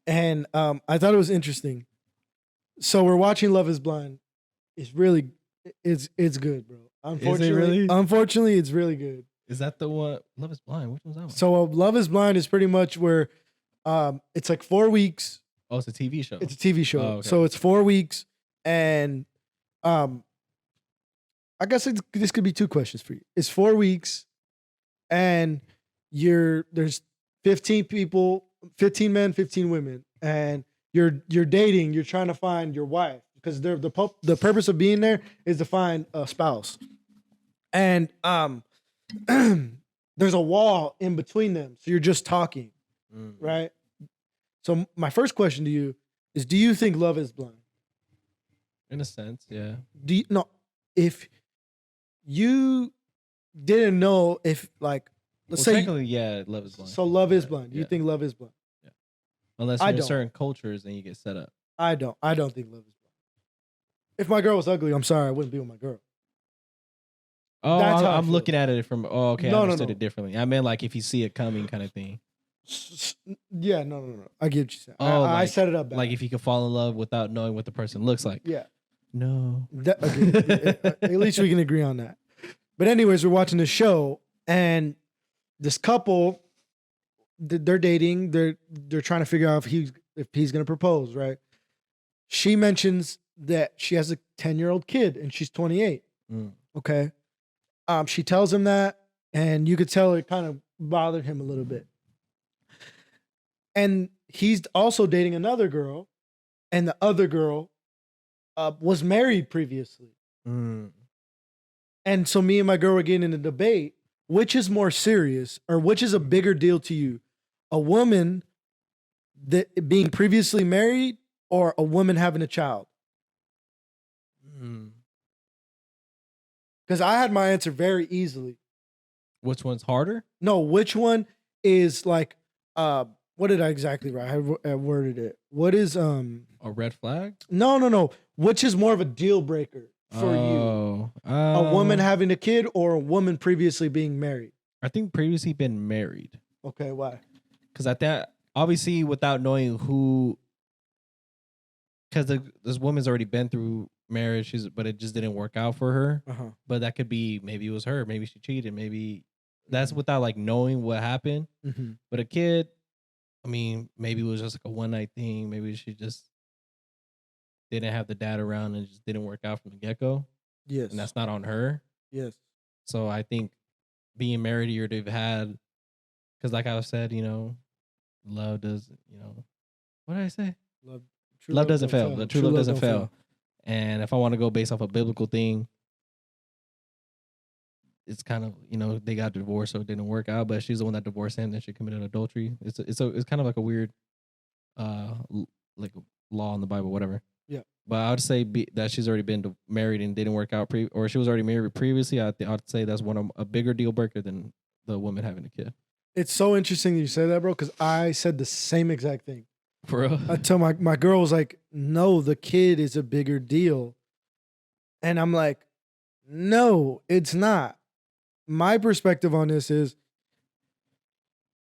and I thought it was interesting. So we're watching Love Is Blind. It's really, it's good, bro. Unfortunately, it's really good. Is that the one? Love Is Blind. Which one's that one? So Love Is Blind is pretty much where it's like 4 weeks. Oh, it's a TV show. It's a TV show. Oh, okay. So it's 4 weeks, and I guess this could be 2 questions for you. It's 4 weeks, and there's 15 people, 15 men, 15 women, and you're dating. You're trying to find your wife because the purpose of being there is to find a spouse, and there's a wall in between them, so you're just talking, right? So my first question to you is: do you think love is blind? In a sense, yeah. If you didn't know if let's say technically, yeah, love is blind. So love is blind. You think love is blind? Yeah. Unless you're in certain cultures, then you get set up. I don't think love is blind. If my girl was ugly, I'm sorry, I wouldn't be with my girl. Oh, I'm looking at it from. Oh, okay. I understood it differently. I meant like if you see it coming, kind of thing. Yeah, no. I get what you said. Oh, I set it up bad. Like if you could fall in love without knowing what the person looks like. Yeah. No. Okay. At least we can agree on that. But anyways, we're watching the show, and this couple, they're dating. They're trying to figure out if he's gonna propose, right? She mentions that she has a 10-year-old kid and she's 28. Okay. She tells him that, and you could tell it kind of bothered him a little bit. And he's also dating another girl, and the other girl was married previously. And so me and my girl were getting in a debate, which is more serious or which is a bigger deal to you? A woman that being previously married or a woman having a child? Because I had my answer very easily. Which one's harder? No, which one is like, what did I exactly write? I worded it. What is a red flag? No. Which is more of a deal breaker for you? A woman having a kid or a woman previously being married? I think previously been married. Okay, why? Because at that, obviously, without knowing who, because this woman's already been through marriage, but it just didn't work out for her. But that could be, maybe it was her, maybe she cheated, maybe that's without like knowing what happened. But a kid, I mean, maybe it was just like a one night thing. Maybe she just didn't have the dad around and it just didn't work out from the get go. Yes, and that's not on her. Yes. So I think being married or they've had, because like I said, you know, love does, you know, what did I say? Love doesn't fail. The true love doesn't fail. And if I want to go based off a biblical thing, it's kind of, you know, they got divorced, so it didn't work out. But she's the one that divorced him, and she committed adultery. It's kind of like a weird, like law in the Bible, whatever. Yeah. But I would say that she's already been married and didn't work out, or she was already married previously. I'd say that's a bigger deal breaker than the woman having a kid. It's so interesting that you say that, bro, because I said the same exact thing. For real? I tell my girl was like, no, the kid is a bigger deal. And I'm like, no, it's not. My perspective on this is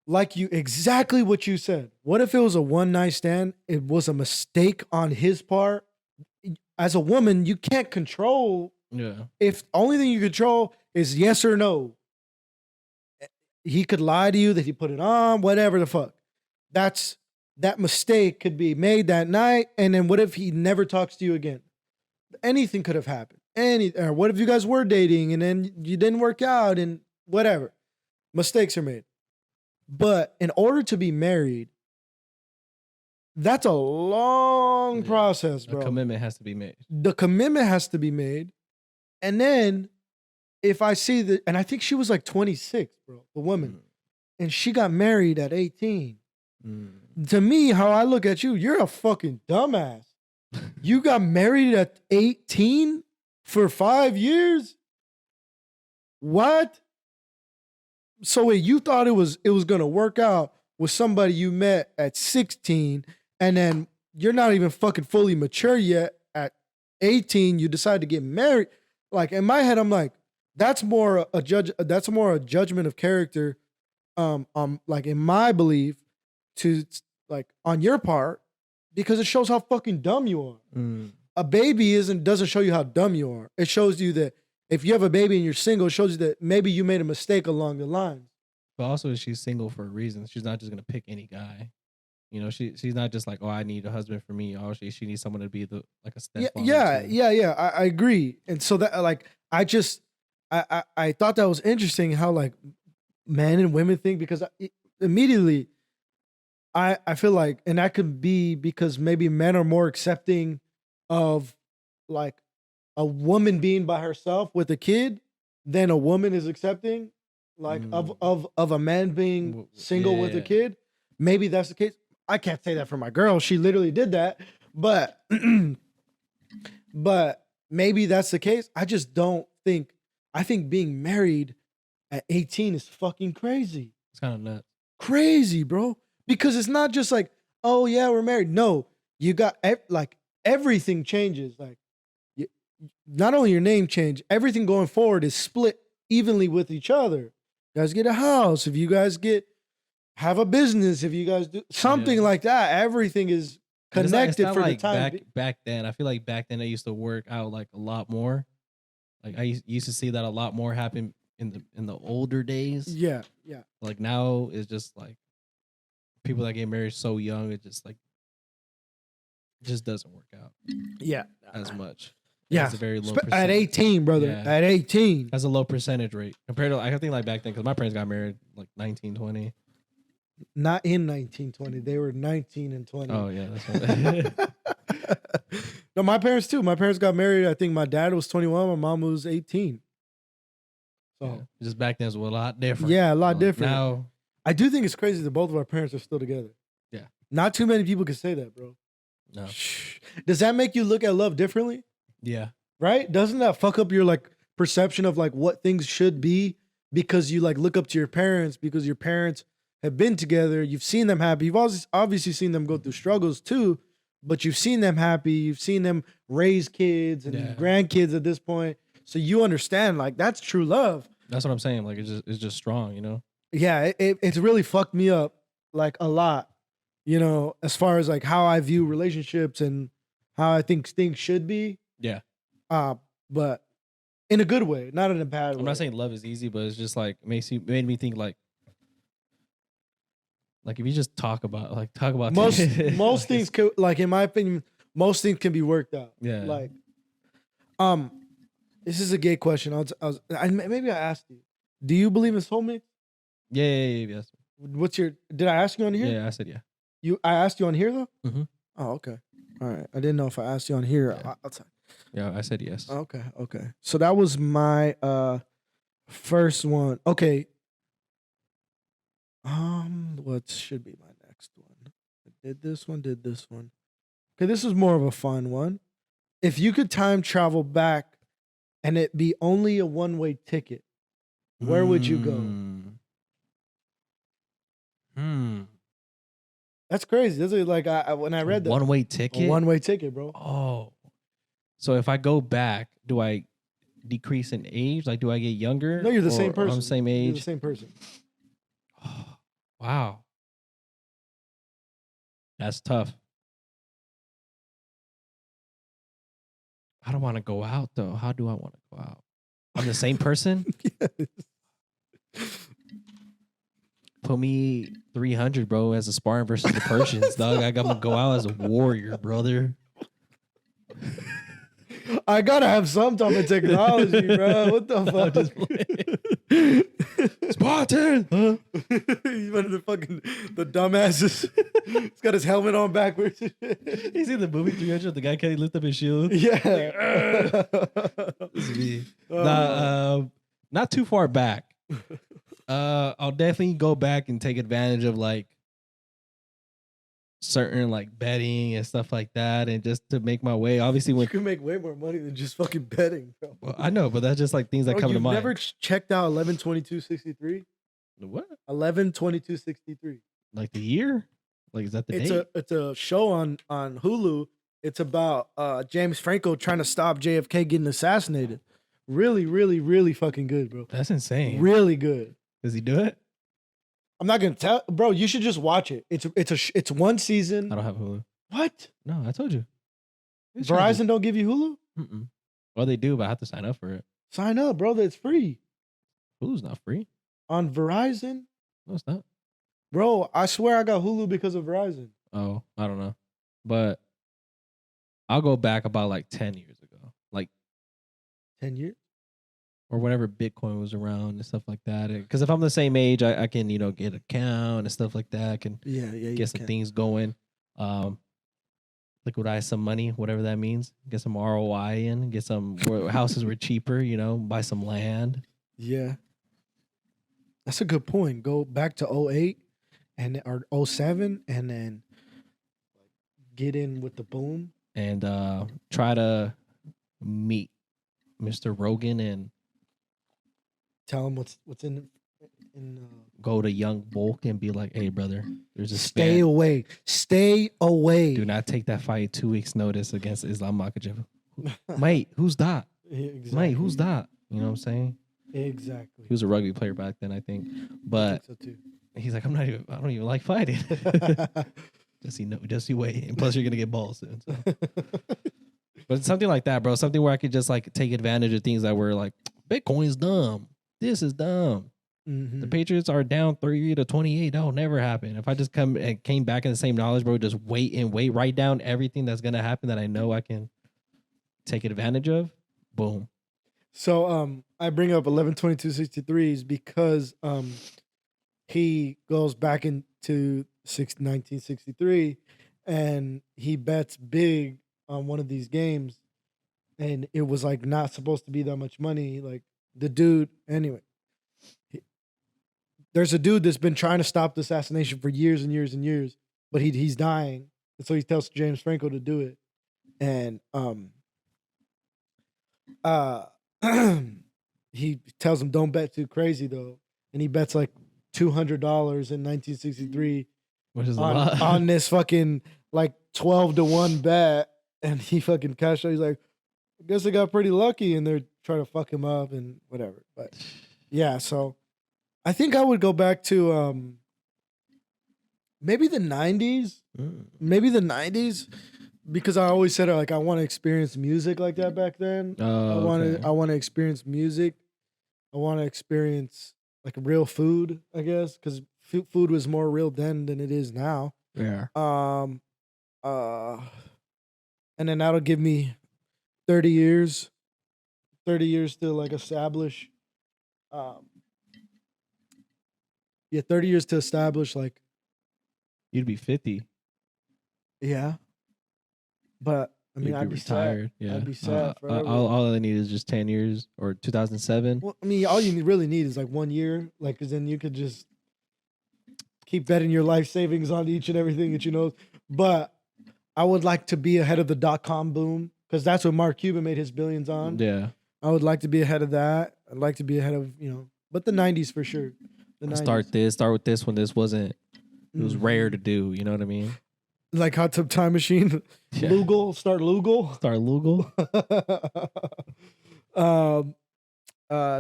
like exactly what you said. What if it was a one night stand? It was a mistake on his part. as a woman, you can't control. Yeah. If only thing you control is yes or no. He could lie to you that he put it on, whatever the fuck. That mistake could be made that night, and then what if he never talks to you again? Anything could have happened. Or what if you guys were dating and then you didn't work out and whatever? Mistakes are made. But in order to be married, that's a long process, bro. A commitment has to be made. The commitment has to be made. And then if I see that, and I think she was like 26, bro, the woman, and she got married at 18. To me, how I look at you, you're a fucking dumbass. You got married at 18 for 5 years? What? So wait, you thought it was gonna work out with somebody you met at 16, and then you're not even fucking fully mature yet. At 18, you decide to get married. Like in my head, I'm like, that's more a judgment of character. Like in my belief, to like on your part, because it shows how fucking dumb you are. A baby doesn't show you how dumb you are. It shows you that if you have a baby and you're single, it shows you that maybe you made a mistake along the lines. But also, she's single for a reason. She's not just gonna pick any guy. You know, she's not just like, oh, I need a husband for me. Oh, she needs someone to be like a stepfather. Yeah. I agree. And so that like I thought that was interesting how like men and women think, because immediately I feel like, and that could be because maybe men are more accepting of like a woman being by herself with a kid than a woman is accepting like of a man being single with a kid. Maybe that's the case. I can't say that for my girl. She literally did that, but but maybe that's the case. I just don't think. I think being married at 18 is fucking crazy. It's kind of nuts. Crazy, bro. Because it's not just like, oh yeah, we're married. No, you got like everything changes. Like, not only your name change, everything going forward is split evenly with each other. You guys get a house. If you guys have a business, if you guys do something like that, everything is connected it's not for like the time. Back then, I feel like back then it used to work out like a lot more. Like I used to see that a lot more happen in the older days. Yeah. Like now it's just like people that get married so young, it just doesn't work out. Yeah. As much. Yeah. It's a very low at 18, brother. Yeah. At 18. That's a low percentage rate compared to, I think like back then, because my parents got married like 19, 20. Not in 1920. They were 19 and 20. Oh yeah, that's what. No, my parents too. My parents got married. I think my dad was 21. My mom was 18. So yeah. Just back then was a lot different. Yeah, a lot different. Now, I do think it's crazy that both of our parents are still together. Yeah. Not too many people can say that, bro. No. Does that make you look at love differently? Yeah. Right? Doesn't that fuck up your like perception of like what things should be, because you like look up to your parents because your parents have been together, you've seen them happy. You've obviously seen them go through struggles too, but you've seen them happy. You've seen them raise kids and grandkids at this point. So you understand, like, that's true love. That's what I'm saying. Like, it's just strong, you know? Yeah, it's really fucked me up, like, a lot, you know, as far as, like, how I view relationships and how I think things should be. Yeah. But in a good way, not in a bad way. I'm not saying love is easy, but it's just, like, made me think, like if you just talk about most things can, like, in my opinion, most things can be worked out. Yeah. Like, this is a gay question. Maybe I asked you. Do you believe in soulmates? Yeah, yes. Did I ask you on here? Yeah, I said yeah. I asked you on here though? Mm-hmm. Oh, okay. All right. I didn't know if I asked you on here. Yeah. Outside. Yeah, I said yes. Okay. So that was my first one. Okay. What should be my next one? I did this one. Okay, this is more of a fun one. If you could time travel back and it be only a one-way ticket, where would you go? That's crazy. This is like when I read that. One-way ticket? A one-way ticket, bro. Oh. So if I go back, do I decrease in age? Like, do I get younger? No, you're the same person. I'm the same age? You're the same person. Wow. That's tough. I don't want to go out though. How do I want to go out? I'm the same person. Put me 300, bro, as a sparring versus the Persians, dog. I'm gonna go out as a warrior, brother. I gotta have some type of technology, bro. What the fuck? Spartan. Huh? He's one of the fucking the dumbasses. He's got his helmet on backwards. You see the movie 300? The guy can't lift up his shield. Yeah. This is me. Not too far back. I'll definitely go back and take advantage of like certain like betting and stuff like that, and just to make my way. Obviously, when you can make way more money than just fucking betting, bro. Well, I know, but that's just like things that come to mind. Never checked out 11/22/63? What? 11/22/63. Like the year? Like is that the date? It's a show on Hulu. It's about James Franco trying to stop JFK getting assassinated. Really, really, really fucking good, bro. That's insane. Really good. Does he do it? I'm not gonna tell, bro. You should just watch it. It's one season. I don't have Hulu. What? No, I told you. Verizon don't give you Hulu? Mm-mm. Well, they do, but I have to sign up for it. Sign up, bro. It's free Hulu's not free. on Verizon, No, it's not. bro. I swear I got Hulu because of Verizon. Oh, I don't know, but I'll go back about like 10 years ago, like 10 years. or whenever Bitcoin was around and stuff like that. Because if I'm the same age, I can get an account and stuff like that. I can get some things going. Liquidize some money, whatever that means. Get some ROI in. Get some houses were cheaper. Buy some land. Yeah, that's a good point. Go back to 08 or 07 and then get in with the boom and try to meet Mr. Rogan and tell him what's in go to Young Bulk and be like, hey brother, there's a stay away. Do not take that fight 2 weeks notice against Islam Makhachev. Mate, who's that? Exactly. Mate, who's that? You know what I'm saying? Exactly. He was a rugby player back then, I think. But I think so too. He's like, I don't even like fighting. Just you wait. And plus you're gonna get balls soon. So. But it's something like that, bro. Something where I could just like take advantage of things that were like, Bitcoin's dumb. This is dumb. Mm-hmm. The Patriots are down 30-28. That'll never happen. If I just came back in the same knowledge, bro, just wait, write down everything that's gonna happen that I know I can take advantage of. Boom. So I bring up 11/22/63 because he goes back into 1963 and he bets big on one of these games, and it was like not supposed to be that much money. Like the dude, anyway. There's a dude that's been trying to stop the assassination for years and years and years, but he's dying, and so he tells James Franco to do it, and he tells him don't bet too crazy though, and he bets like $200 in 1963, which is a lot on this fucking like 12-1 bet, and he fucking cashed out. He's like, I guess I got pretty lucky, and they're trying to fuck him up and whatever, but yeah, so. I think I would go back to maybe the 90s. Maybe the 90s, because I always said like I want to experience music like that back then. I want to experience music. I want to experience like real food, I guess, because food was more real then than it is now. Yeah. And then that'll give me 30 years to like establish 30 years to establish, like... You'd be 50. Yeah. But, I mean, I'd be retired. Sad. Yeah. I'd be sad forever. All I need is just 10 years or 2007. Well, I mean, all you really need is, like, 1 year. Like, because then you could just keep betting your life savings on each and everything that you know. But I would like to be ahead of the .com boom, because that's what Mark Cuban made his billions on. Yeah. I would like to be ahead of that. I'd like to be ahead of, but the 90s for sure. Start with this when this wasn't, it was rare to do, you know what I mean? Like Hot Tub Time Machine. Yeah. Start Lugal.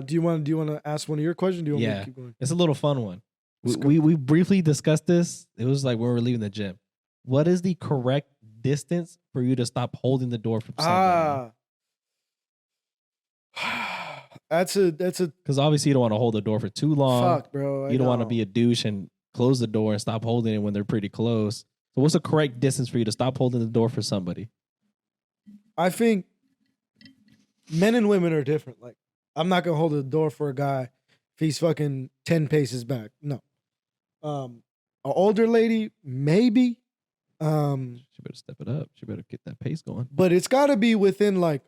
Do you want to ask one of your questions? Do you want me to keep going? It's a little fun one. We briefly discussed this. It was like when we were leaving the gym. What is the correct distance for you to stop holding the door from someone? That's a Because obviously you don't want to hold the door for too long. fuck, bro. You don't want to be a douche and close the door and stop holding it when they're pretty close. So what's the correct distance for you to stop holding the door for somebody? I think men and women are different. Like, I'm not gonna hold the door for a guy if he's fucking 10 paces back. No. An older lady, maybe. She better step it up. She better get that pace going. But it's gotta be within like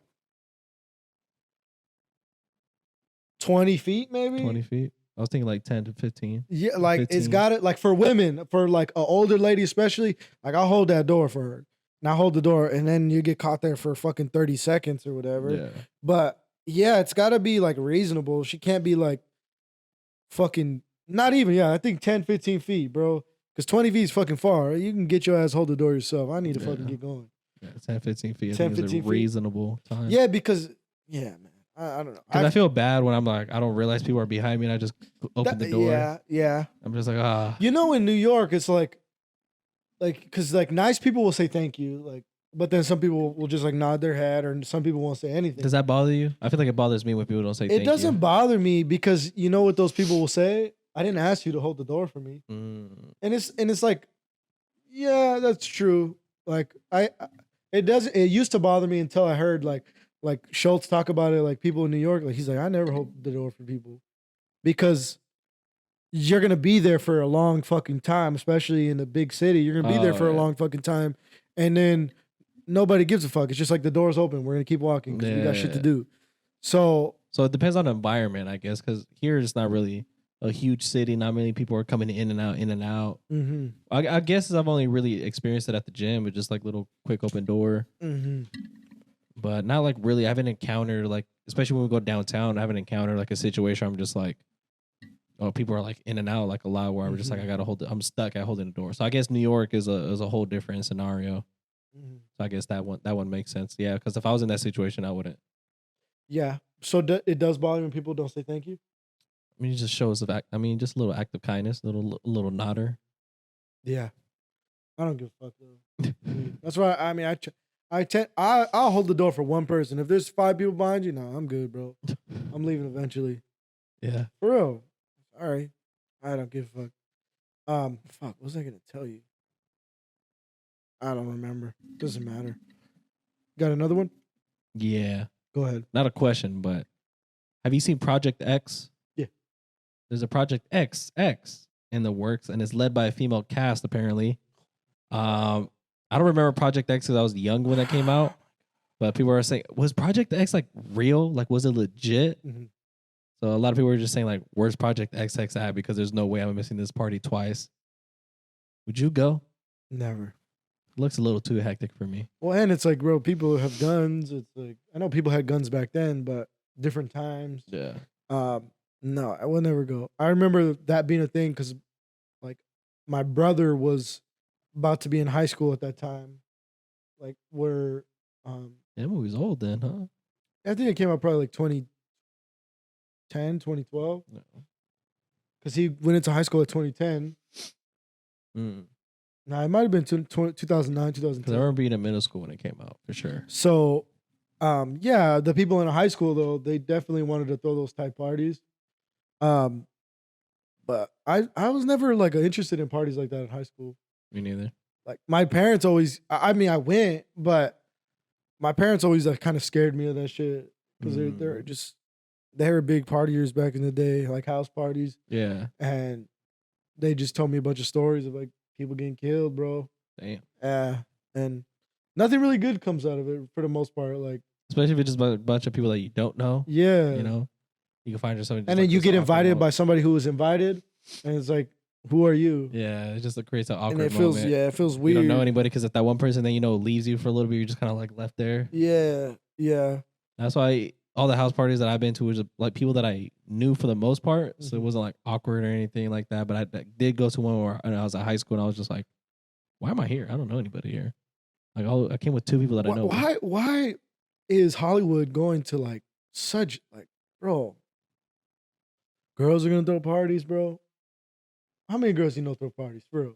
20 feet, maybe. 20 feet. I was thinking like 10 to 15. Yeah, like 15. it's got it. Like for women, for like an older lady, especially, like I'll hold that door for her. And I hold the door, and then you get caught there for fucking 30 seconds or whatever. Yeah. But yeah, it's got to be like reasonable. She can't be like fucking, not even, yeah, I think 10, 15 feet, bro. Because 20 feet is fucking far. You can get your ass hold the door yourself. I need to fucking get going. Yeah, 10, 15 feet. 10, I think 15 is a feet. reasonable time. Yeah, because, yeah, man. I don't know. Because I feel bad when I'm like, I don't realize people are behind me and I just open the door. Yeah, yeah. I'm just like, ah. You know, in New York, it's like, because like nice people will say thank you, like, but then some people will just like nod their head, or some people won't say anything. Does that bother you? I feel like it bothers me when people don't say thank you. It doesn't bother me because you know what those people will say? I didn't ask you to hold the door for me. And it's like, yeah, that's true. Like it used to bother me until I heard like Schultz talk about it, like people in New York, like he's like, I never hold the door for people because you're gonna be there for a long fucking time, especially in a big city. You're gonna be there for a long fucking time, and then nobody gives a fuck. It's just like the door's open. We're gonna keep walking because we got shit to do. So it depends on the environment, I guess, because here it's not really a huge city. Not many people are coming in and out, in and out. Mm-hmm. I guess I've only really experienced it at the gym with just like little quick open door. Mm-hmm. But not like really. I haven't encountered like, especially when we go downtown, I haven't encountered like a situation where I'm just like, oh, people are like in and out like a lot where I'm just like, I gotta hold it. I'm stuck at holding the door. So I guess New York is a whole different scenario. Mm-hmm. So I guess that one makes sense. Yeah, because if I was in that situation, I wouldn't. Yeah. So it does bother when people don't say thank you. I mean, it just shows of act. I mean, just a little act of kindness, little nodder. Yeah. I don't give a fuck though. That's why I mean I'll hold the door for one person. If there's 5 people behind you, no, I'm good, bro. I'm leaving eventually. Yeah. For real. All right. I don't give a fuck. Fuck, what was I gonna tell you? I don't remember. Doesn't matter. Got another one? Yeah. Go ahead. Not a question, but have you seen Project X? Yeah. There's a Project X in the works, and it's led by a female cast apparently. I don't remember Project X because I was young when that came out, but people were saying, was Project X like real? Like, was it legit? Mm-hmm. So a lot of people were just saying like, where's Project XX at? Because there's no way I'm missing this party twice. Would you go? Never. It looks a little too hectic for me. Well, and it's like, bro, people have guns. It's like, I know people had guns back then, but different times. Yeah. No, I will never go. I remember that being a thing because, like, my brother was about to be in high school at that time. Like, where, That movie's old then, huh? I think it came out probably like 2010, 2012. No. Because he went into high school at 2010. Nah, it might have been 2009, 2010. Because I remember being in middle school when it came out, for sure. So, yeah, the people in high school, though, they definitely wanted to throw those type parties. But I was never, like, interested in parties like that in high school. Me neither. Like, my parents always, I mean, I went, but my parents always, like, kind of scared me of that shit. Because they were big partiers back in the day, like house parties. Yeah. And they just told me a bunch of stories of, like, people getting killed, bro. Damn. And nothing really good comes out of it for the most part. Like, especially if it's just a bunch of people that you don't know. Yeah. You know? You can find yourself. And then you get invited by somebody who was invited. And it's like, who are you? Yeah. It just creates an awkward and it feels, moment. Yeah, it feels weird. You don't know anybody because if that one person then, leaves you for a little bit, you're just kind of like left there. Yeah. Yeah. That's why all the house parties that I've been to was like people that I knew for the most part. So it wasn't like awkward or anything like that. But I did go to one where I was at high school and I was just like, why am I here? I don't know anybody here. Like, I came with 2 people that I know. Why is Hollywood going to like such like, bro? Girls are gonna throw parties, bro. How many girls you know throw parties, bro?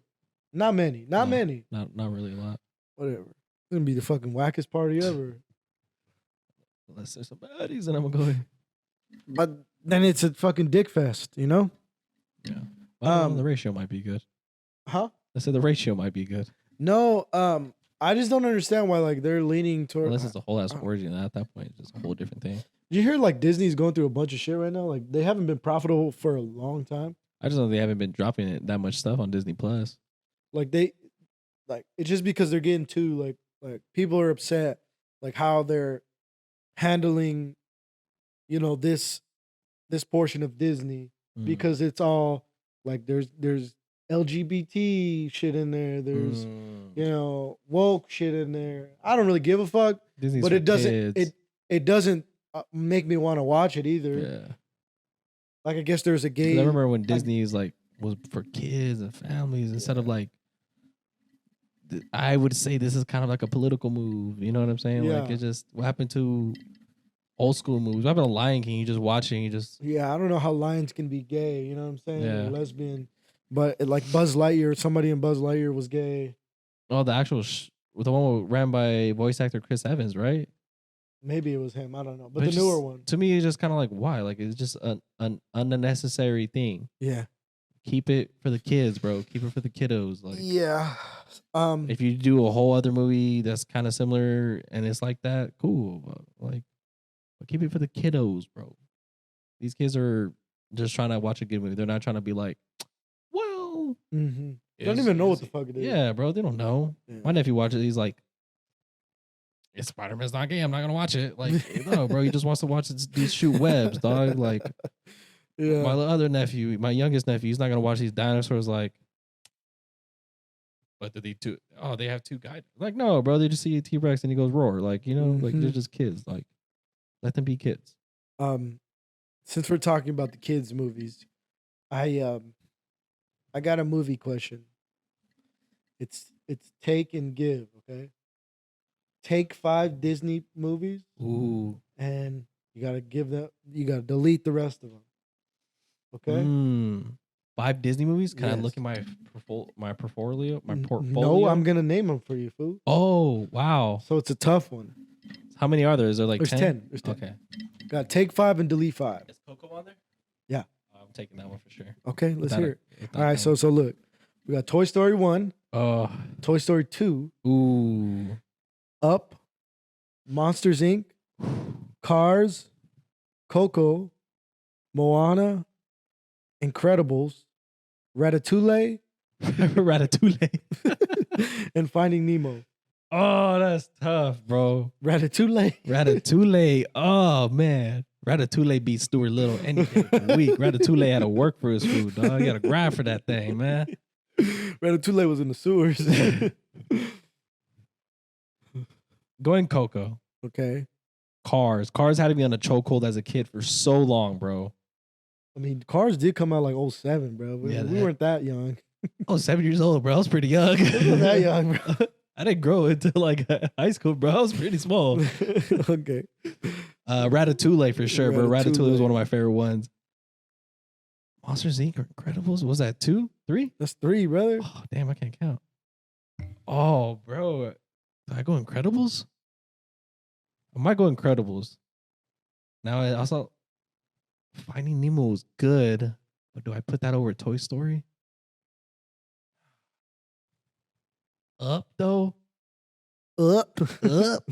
Not many. Not many. Not really a lot. Whatever. It's gonna be the fucking wackest party ever. Unless there's some baddies, and I'm going. But then it's a fucking dick fest, you know? Yeah. Well, the ratio might be good. Huh? I said the ratio might be good. No, I just don't understand why like they're leaning toward. Unless it's a whole ass orgy, and at that point, it's just a whole different thing. Did you hear like Disney's going through a bunch of shit right now? Like they haven't been profitable for a long time. I just know they haven't been dropping that much stuff on Disney Plus. Like it's just because they're getting too like people are upset like how they're handling, you know, this portion of Disney because it's all like there's LGBT shit in there. There's you know woke shit in there. I don't really give a fuck, Disney's but for it doesn't kids. it doesn't make me want to watch it either. Yeah. Like I guess there's a gay. I remember when Disney's like was for kids and families instead of like. I would say this is kind of like a political move. You know what I'm saying? Yeah. Like it just what happened to old school movies. What happened to Lion King? You just watching. You just Yeah, I don't know how lions can be gay. You know what I'm saying? Yeah. Or lesbian, but like Buzz Lightyear, somebody in Buzz Lightyear was gay. oh the actual the one ran by voice actor Chris Evans, right? Maybe it was him. I don't know. But It's the newer just- one. To me, it's just kind of like why? Like it's just an unnecessary thing. Yeah. Keep it for the kids, bro. Keep it for the kiddos. Like Yeah. if you do a whole other movie that's kind of similar and it's like that, cool. But keep it for the kiddos, bro. These kids are just trying to watch a good movie. They're not trying to be like, well, Mm-hmm. They don't even know what the fuck it is. Yeah, bro. They don't know. Yeah. My nephew watches it. He's like, "It's Spider-Man's not gay. I'm not gonna watch it." Like, no, bro. He just wants to watch these shoot webs, dog. Like, Yeah. my other nephew, my youngest nephew, he's not gonna watch these dinosaurs. Like, what did they do? Oh, they have two guys. Like, no, bro. They just see a T-Rex and he goes roar. Like, you know, like they're Mhm. just kids. Like, let them be kids. Since we're talking about the kids' movies, I got a movie question. It's take and give, okay? Take 5 Disney movies Ooh. and you gotta delete the rest of them. Okay? 5 Disney movies? Can I Yes. look at my portfolio? My N- portfolio? No, I'm gonna name them for you, fool. Oh, wow. So it's a tough one. How many are there? Is there like There's 10? 10. There's 10. Okay. Got take 5 and delete 5. Is Coco on there? Yeah. I'm taking that one for sure. Okay, let's Without hear it. without All right, that so look, we got Toy Story 1, one. Toy Story 2, Ooh. Up, Monsters Inc., Cars, Coco, Moana, Incredibles, Ratatouille, Ratatouille. and Finding Nemo. Oh, that's tough, bro. Ratatouille. Ratatouille. Oh, man. Ratatouille beat Stuart Little any day of the week. Ratatouille had to work for his food, dog. You got to grind for that thing, man. Ratatouille was in the sewers. Going Coco. Okay. Cars. Cars had to be on a chokehold as a kid for so long, bro. I mean, Cars did come out like 07, bro. We Yeah, we weren't that young. I was 7 years old, bro. I was pretty young. We weren't that young, bro. I didn't grow until like high school, bro. I was pretty small. Okay. Ratatouille for sure, bro. Ratatouille was Ratatouille. one of my favorite ones. Monsters Inc. or Incredibles? Was that 2? 3? That's 3, brother. Oh, damn, I can't count. Oh, bro. Did I go Incredibles? I might go Incredibles. Now, I also, Finding Nemo was good, but do I put that over Toy Story? Up, though? Up. Up.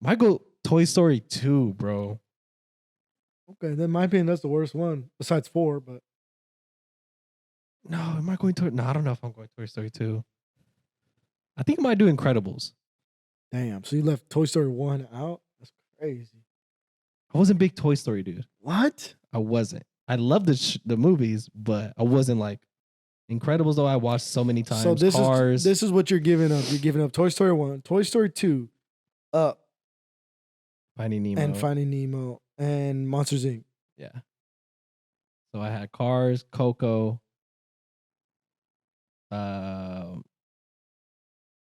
Might go Toy Story 2, bro. Okay, in my opinion, that's the worst one. Besides 4, but No, am I going to? No, I don't know if I'm going Toy Story 2. I think I might do Incredibles. damn. So you left Toy Story 1 out? That's crazy. I wasn't a big Toy Story dude. What? I wasn't. I loved the movies, but I wasn't like Incredibles. Though I watched so many times. So Cars. this is what you're giving up. You're giving up Toy Story 1, Toy Story 2, Up, Finding Nemo. and Finding Nemo, and Monsters Inc. Yeah. So I had Cars, Coco,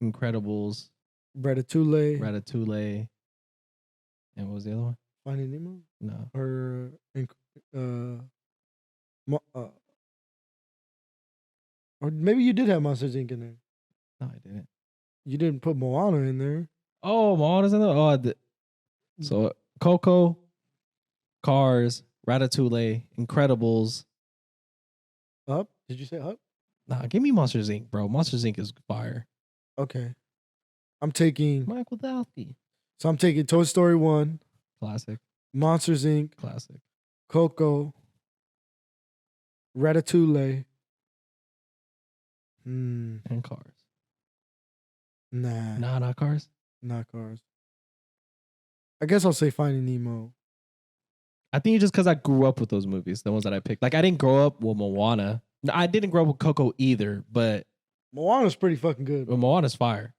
Incredibles, Ratatouille, Ratatouille, and what was the other one? Finding Nemo, No. or or maybe you did have Monsters Inc. in there. No, I didn't. You didn't put Moana in there. Oh, Moana's in the. So Coco, Cars, Ratatouille, Incredibles. Up? Did you say up? Nah, give me Monsters Inc., bro. Monsters Inc. is fire. Okay. I'm taking. Michael Dalty. So I'm taking Toy Story 1, Classic. Monsters Inc., Classic. Coco, Ratatouille. And Cars. Nah, Nah, not Cars. not Cars. I guess I'll say Finding Nemo. I think it's just because I grew up with those movies, the ones that I picked. Like, I didn't grow up with Moana. No, I didn't grow up with Coco either, but Moana's pretty fucking good. Moana's fire.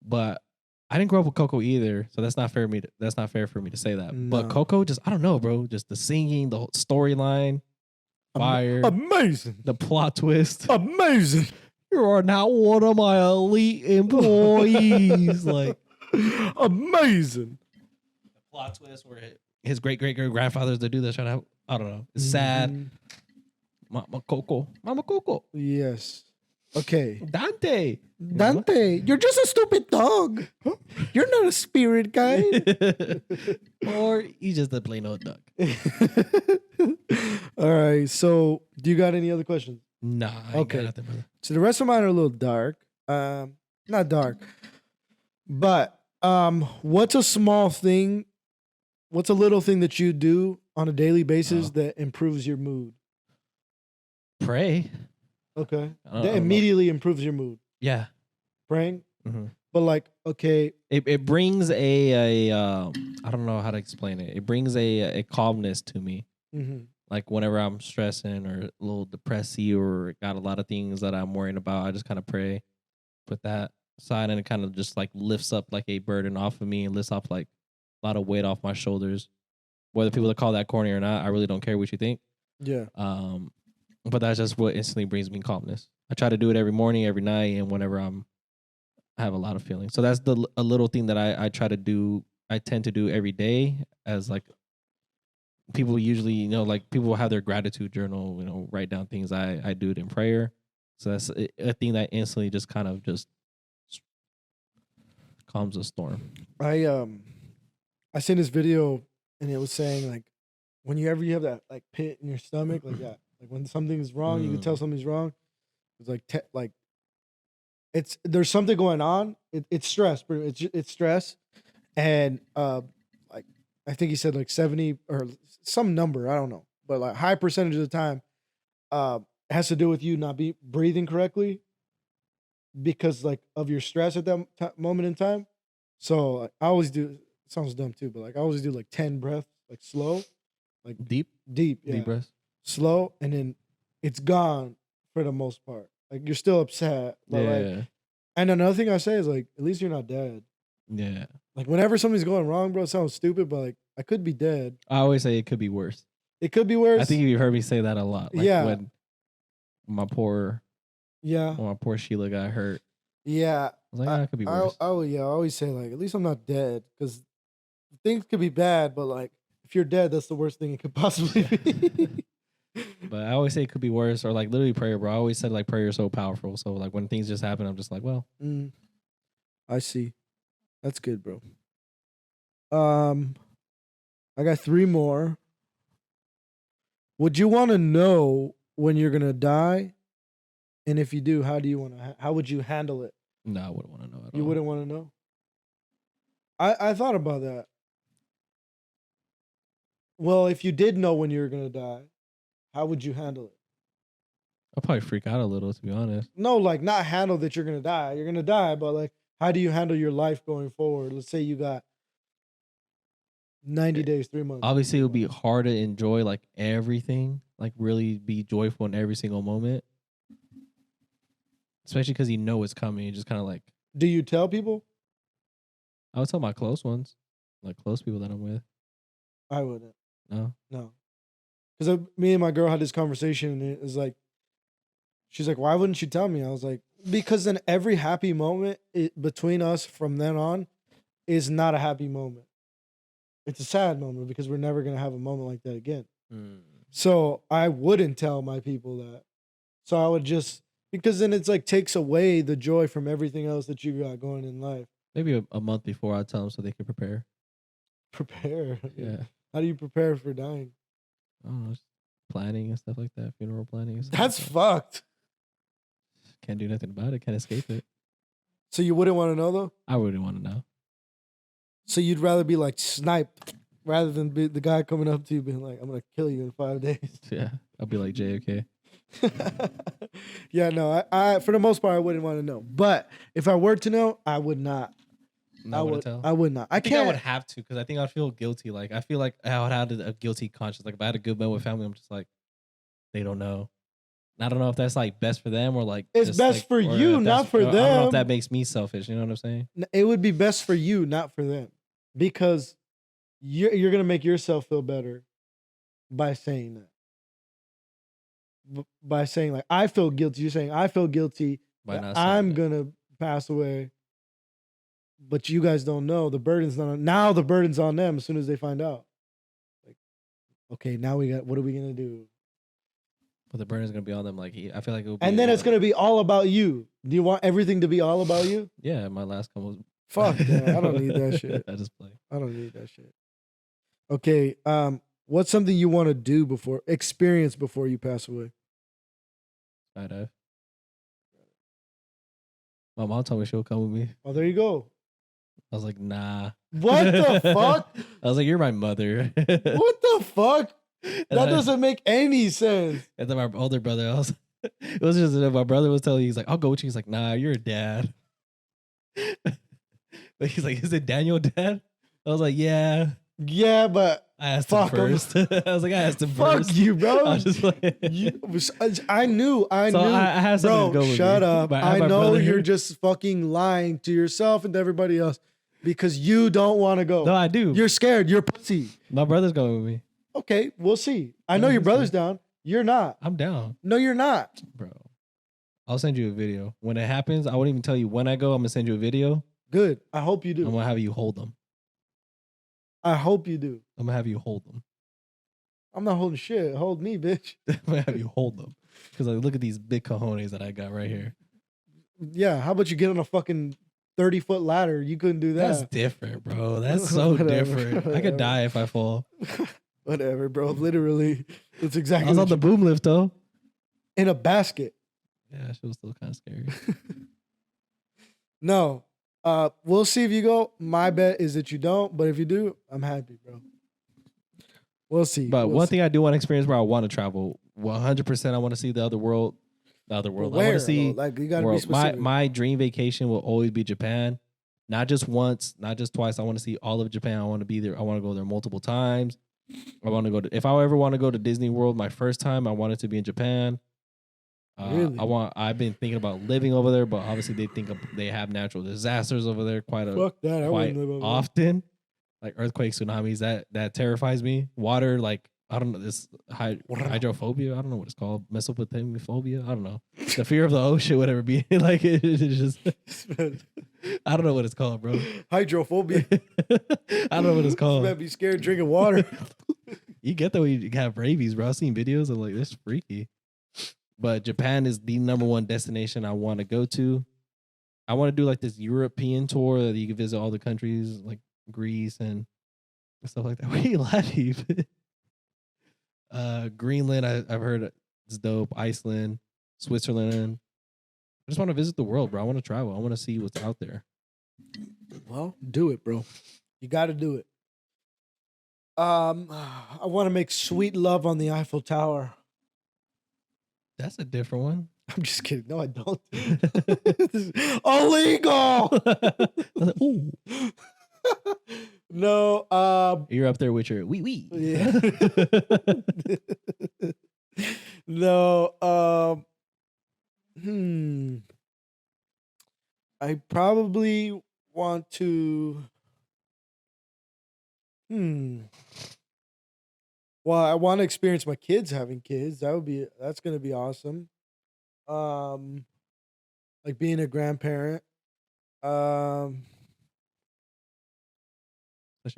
But I didn't grow up with Coco either, so that's not fair for me to say that. No. But Coco, just I don't know, bro. Just the singing, the whole storyline, fire, Amazing. the plot twist. Amazing. You are now one of my elite employees. Like, amazing. the plot twist where his great grandfather's the dude that's trying to. I don't know. It's sad. Mama Coco. Yes. Okay. Dante, you're just a stupid dog. You're not a spirit guy. or he's just a plain old duck. All right. So, do you got any other questions? Nah. I ain't got nothing, brother. So the rest of mine are a little dark. Not dark, but what's a small thing? What's a little thing that you do on a daily basis that improves your mood? Pray. Okay. That immediately improves your mood. Yeah. Praying. Mm-hmm. But like, okay. It brings a I don't know how to explain it. It brings a calmness to me. Mm-hmm. Like whenever I'm stressing or a little depressy or got a lot of things that I'm worrying about, I just kind of pray, put that aside, and it kind of just like lifts up like a burden off of me and lifts off like a lot of weight off my shoulders. Whether people call that corny or not, I really don't care what you think. Yeah. But that's just what instantly brings me calmness. I try to do it every morning, every night, and whenever I have a lot of feelings. So that's a little thing that I try to do. I tend to do every day as like people usually, like people have their gratitude journal, write down things. I do it in prayer. So that's a thing that instantly just kind of just calms a storm. I seen this video and it was saying like whenever you have that like pit in your stomach, like that, like when something is wrong, you can tell something's wrong. It's like there's something going on. It's stress, but it's stress, and like I think he said like 70 or some number, I don't know, but like high percentage of the time, it has to do with you not breathing correctly because like of your stress at that moment in time. So like, I always do. It sounds dumb too, but like I always do like 10 breaths, like slow, like deep, yeah. deep breaths, slow, and then it's gone for the most part. Like you're still upset, but like, and another thing I say is like, at least you're not dead. Yeah. Like whenever something's going wrong, bro, it sounds stupid, but like I could be dead. I always say it could be worse. It could be worse. I think you've heard me say that a lot. Like when my poor Sheila got hurt. Yeah. I was like, it could be worse. I always say like, at least I'm not dead, because things could be bad, but like if you're dead, that's the worst thing it could possibly be. But I always say it could be worse, or like literally prayer, bro. I always said like prayer is so powerful. So like when things just happen, I'm just like, well. I see. That's good, bro. I got 3 more. Would you want to know when you're gonna die? And if you do, how would you handle it? No, I wouldn't want to know at all. You wouldn't want to know? I thought about that. Well, if you did know when you were gonna die, how would you handle it? I'll probably freak out a little, to be honest. No, like not handle that you're gonna die. You're gonna die, but like, how do you handle your life going forward? Let's say you got 90 days, 3 months. Obviously, it would be hard to enjoy like everything, like really be joyful in every single moment, especially because you know it's coming. You just kind of like. Do you tell people? I would tell my close ones, like close people that I'm with. I wouldn't. No. Because me and my girl had this conversation, and it was like, she's like, why wouldn't you tell me? I was like, because then every happy moment between us from then on is not a happy moment. It's a sad moment because we're never going to have a moment like that again. So I wouldn't tell my people that. So I would just, because then it's like takes away the joy from everything else that you got going in life. Maybe a month before I tell them so they can prepare. Prepare. Yeah. How do you prepare for dying? I don't know, just planning and stuff like that. Funeral planning and stuff. That's like that. fucked. Can't do nothing about it. Can't escape it. So you wouldn't want to know though? I wouldn't want to know. So you'd rather be like sniped rather than be the guy coming up to you being like, I'm gonna kill you in 5 days. Yeah. I'll be like JFK. Yeah, no, I for the most part I wouldn't want to know. But if I were to know, I would not. Not want to tell. I would not. I think can't. I would have to because I think I'd feel guilty. Like I feel like I would have a guilty conscience. Like if I had a good meal with family, I'm just like, they don't know. And I don't know if that's like best for them or like it's just, best like, for you, not for them. I don't know if that makes me selfish. You know what I'm saying? It would be best for you, not for them, because you're gonna make yourself feel better by saying that. By saying like I feel guilty, you're saying I feel guilty. I'm gonna pass away. But you guys don't know the burden's not on. Now the burden's on them as soon as they find out. Like, okay, now what are we gonna do? But the burden's gonna be on them. Like I feel like it will be. And then it's gonna be all about you. Do you want everything to be all about you? Yeah, my last come was. Fuck that. I don't need that shit. I just play. I don't need that shit. Okay, what's something you want to experience before you pass away? Skydive. My mom told me she'll come with me. Oh, there you go. I was like, nah. What the fuck? I was like, you're my mother. What the fuck? That doesn't make any sense. And then my older brother, it was just my brother was telling me, he's like, I'll go with you. He's like, nah, you're a dad. But he's like, is it Daniel dad? I was like, yeah. Yeah, but I asked him first. I was like, I asked him first. Fuck you, bro. I was just like, I knew. I had something bro, to go with shut me. up. I know you're just fucking lying to yourself and to everybody else because you don't want to go. No, I do. You're scared. You're pussy. My brother's going with me. Okay, we'll see. I know your brother's down. You're not. I'm down. No, you're not. Bro, I'll send you a video. When it happens, I won't even tell you when I go. I'm going to send you a video. Good. I hope you do. I'm going to have you hold them. I hope you do. I'm going to have you hold them. I'm not holding shit. Hold me, bitch. I'm going to have you hold them. Because like, look at these big cojones that I got right here. Yeah, how about you get on a fucking 30-foot ladder? You couldn't do that. That's different, bro. That's so different. I could die if I fall. Whatever, bro. Literally. That's exactly I was on the boom lift, though. In a basket. Yeah, she was still kind of scary. No. We'll see if you go. My bet is that you don't, but if you do, I'm happy, bro. We'll see. But one thing I do want to experience, bro, I want to travel. 100%, I want to see the other world. The other world. Where? I want to see. Like, you gotta world. be specific. My dream vacation will always be Japan. Not just once, not just twice. I want to see all of Japan. I want to be there. I want to go there multiple times. I want to go to. If I ever want to go to Disney World, my first time, I want it to be in Japan. Really? I've been thinking about living over there, but obviously they have natural disasters over there quite Fuck that. I quite wouldn't live over often, like earthquakes, tsunamis. That terrifies me. Water, like I don't know, this hydrophobia. I don't know what it's called. Mesopotamia. I don't know. The fear of the ocean, whatever be like. It's just I don't know what it's called, bro. Hydrophobia. I don't know what it's called. You might be scared drinking water. You get that when you have rabies, bro. I've seen videos of like this freaky. But Japan is the number one destination I want to go to. I want to do like this European tour that you can visit all the countries like Greece and stuff like that. Why are you laughing? Greenland, I've heard it's dope. Iceland, Switzerland. I just want to visit the world, bro. I want to travel. I want to see what's out there. Well, do it, bro. You got to do it. I want to make sweet love on the Eiffel Tower. That's a different one. I'm just kidding. No, I don't. This is illegal. Ooh. No. You're up there with your wee. Yeah. No. I probably want to. Well, I want to experience my kids having kids. That's gonna be awesome. Like being a grandparent. Such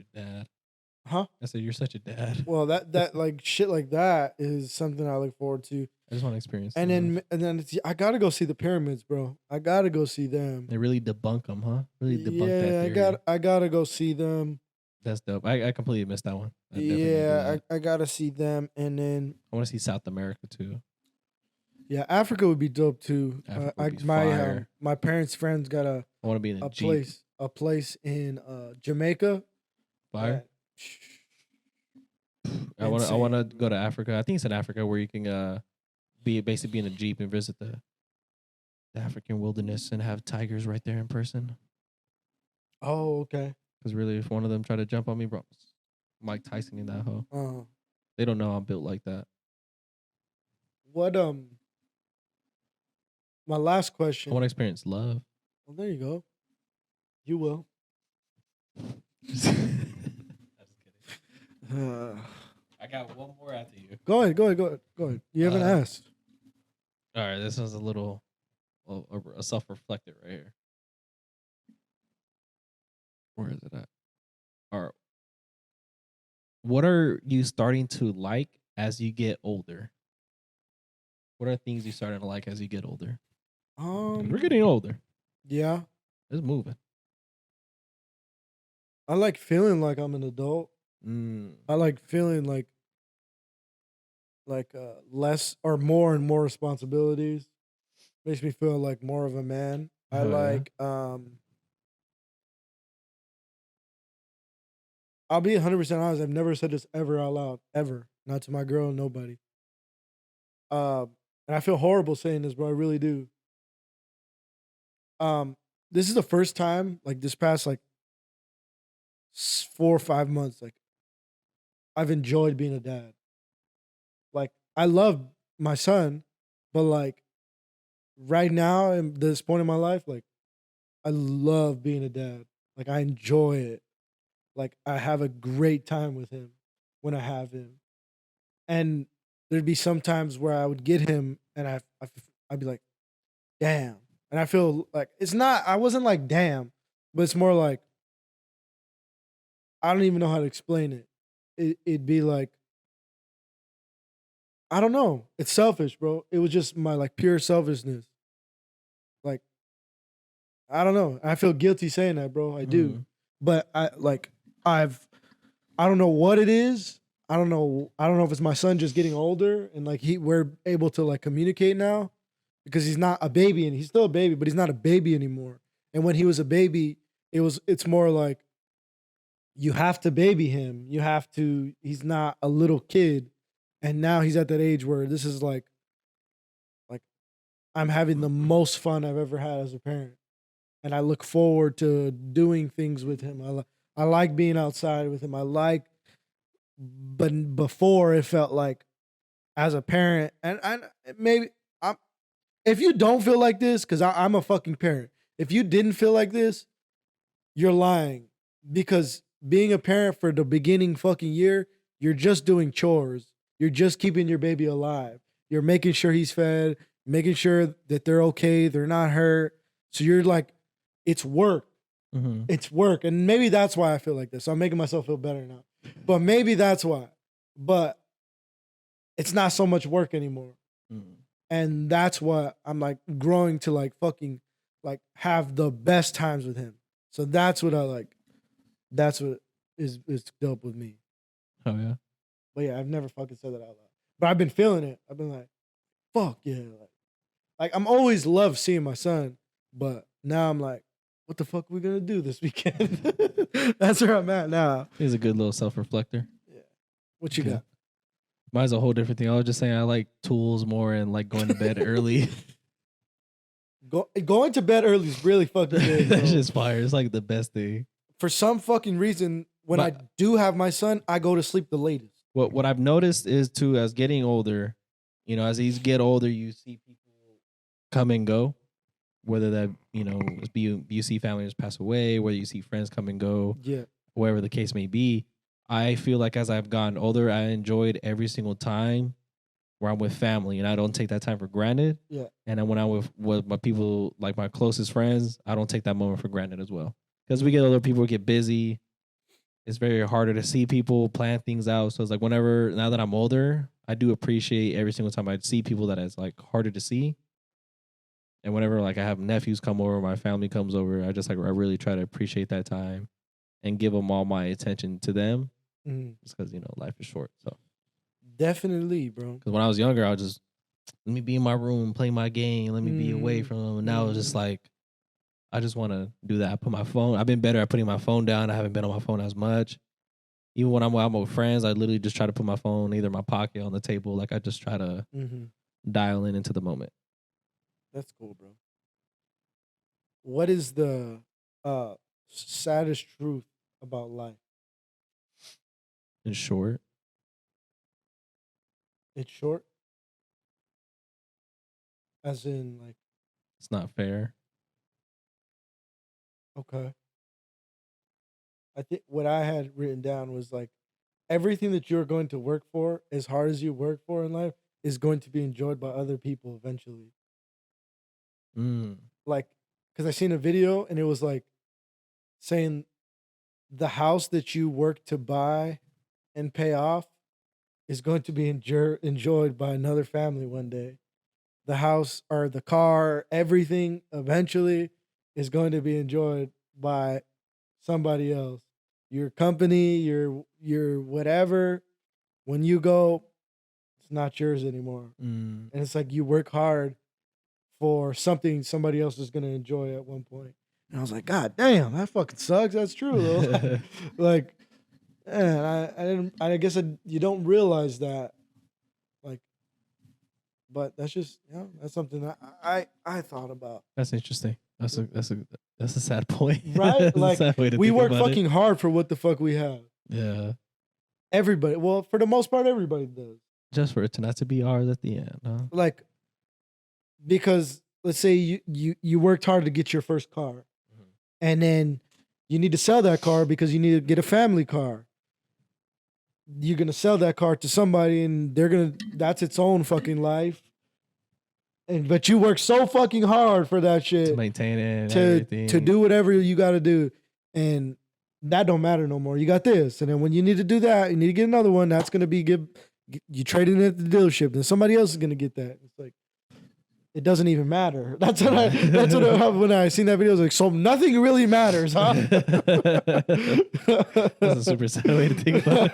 a dad. Huh? I said you're such a dad. Well, that like shit like that is something I look forward to. I just want to experience. And then I gotta go see the pyramids, bro. I gotta go see them. They really debunk them, huh? Really debunk that theory. Yeah, I gotta go see them. That's dope. I completely missed that one. I gotta see them, and then I want to see South America too. Yeah, Africa would be dope too. My parents' friends got I want to be in a place in Jamaica. Fire. I want to go to Africa. I think it's in Africa where you can basically be in a Jeep and visit the African wilderness and have tigers right there in person. Oh, okay. Because really, if one of them tried to jump on me, bro, Mike Tyson in that hoe. They don't know I'm built like that. What my last question. I want to experience love. Well, there you go. You will. I'm just kidding. I got one more after you. Go ahead. You haven't asked. All right, this is a self-reflective right here. Where is it at? All right. What are you starting to like as you get older? What are things you starting to like as you get older? We're getting older. Yeah. It's moving. I like feeling like I'm an adult. I like feeling like less or more and more responsibilities. Makes me feel like more of a man. I like I'll be 100% honest. I've never said this ever out loud, ever. Not to my girl, nobody. And I feel horrible saying this, bro. I really do. This is the first time, like this past 4 or 5 months, like I've enjoyed being a dad. Like I love my son, but like right now, at this point in my life, like I love being a dad. Like I enjoy it. Like I have a great time with him when I have him. And there'd be some times where I would get him and I'd be like, damn. And I feel like I wasn't like damn, but it's more like, I don't even know how to explain it. It'd be like, I don't know. It's selfish, bro. It was just my like pure selfishness. Like, I don't know. I feel guilty saying that, bro. I do. But I don't know what it is. I don't know if it's my son just getting older and like we're able to like communicate now because he's not a baby and he's still a baby, but he's not a baby anymore. And when he was a baby, it's more like you have to baby him. He's not a little kid. And now he's at that age where this is like I'm having the most fun I've ever had as a parent. And I look forward to doing things with him. I like being outside with him. But before it felt like as a parent, and if you don't feel like this, because I'm a fucking parent. If you didn't feel like this, you're lying. Because being a parent for the beginning fucking year, you're just doing chores. You're just keeping your baby alive. You're making sure he's fed, making sure that they're okay, they're not hurt. So you're like, it's work. Mm-hmm. It's work. And maybe that's why I feel like this. So I'm making myself feel better now. But maybe that's why. But it's not so much work anymore. Mm-hmm. And that's what I'm like growing to like fucking like have the best times with him. So that's what I like. That's what is dope with me. Oh yeah. But yeah, I've never fucking said that out loud. But I've been feeling it. I've been like, fuck yeah. Like I'm always loved seeing my son, but now I'm like, what the fuck are we gonna do this weekend? That's where I'm at now. He's a good little self-reflector. Yeah. What you got? Mine's a whole different thing. I was just saying I like tools more and like going to bed early. Going to bed early is really fucking good. That's just fire. It's like the best thing. For some fucking reason, when I do have my son, I go to sleep the latest. What I've noticed is too, as getting older, you know, as you get older, you see people come and go. Whether that, you know, you see families pass away, whether you see friends come and go, whatever the case may be. I feel like as I've gotten older, I enjoyed every single time where I'm with family, and I don't take that time for granted. Yeah. And then when I'm with my people, like my closest friends, I don't take that moment for granted as well. Because we get older, people get busy. it's very harder to see people plan things out. So it's like whenever now that I'm older, I do appreciate every single time I see people that it's like harder to see. And whenever like I have nephews come over, my family comes over, I just like I really try to appreciate that time and give them all my attention to them. Just because life is short. So Definitely, bro. because when I was younger, I was just let me be in my room, play my game, let me be away from them. And now it's just like I just want to do that. I put my phone. I've been better at putting my phone down. I haven't been on my phone as much. Even when I'm out with friends, I literally just try to put my phone either in my pocket or on the table. Like I just try to dial into the moment. That's cool, bro. What is the saddest truth about life? In short, It's short, as in like it's not fair. okay. I think what I had written down was like everything that you're going to work for, as hard as you work for in life, is going to be enjoyed by other people eventually. Like, because I seen a video and it was like saying the house that you work to buy and pay off is going to be enjoyed by another family one day. The house or the car, everything eventually is going to be enjoyed by somebody else. Your company, your whatever, when you go, it's not yours anymore. And it's like you work hard for something somebody else is going to enjoy at one point. And I was like, God damn, that fucking sucks. That's true though. Like, man, I guess you don't realize that. Like, but that's just that's something that I thought about. That's interesting. That's a sad point. Right? Like we work fucking it. hard for what the fuck we have. Yeah. Everybody, well, for the most part, everybody does. Just for it to not to be ours at the end, huh? Like, because let's say you worked hard to get your first car, and then you need to sell that car because you need to get a family car. You're gonna sell that car to somebody, and that's its own fucking life. But you work so fucking hard for that shit to maintain it, to do whatever you got to do, and that don't matter no more. You got this, and then when you need to do that, you need to get another one. That's gonna be you trading it at the dealership, then somebody else is gonna get that. It's like it doesn't even matter. That's what when I seen that video, I was like, so nothing really matters, huh? That's a super sad way to think about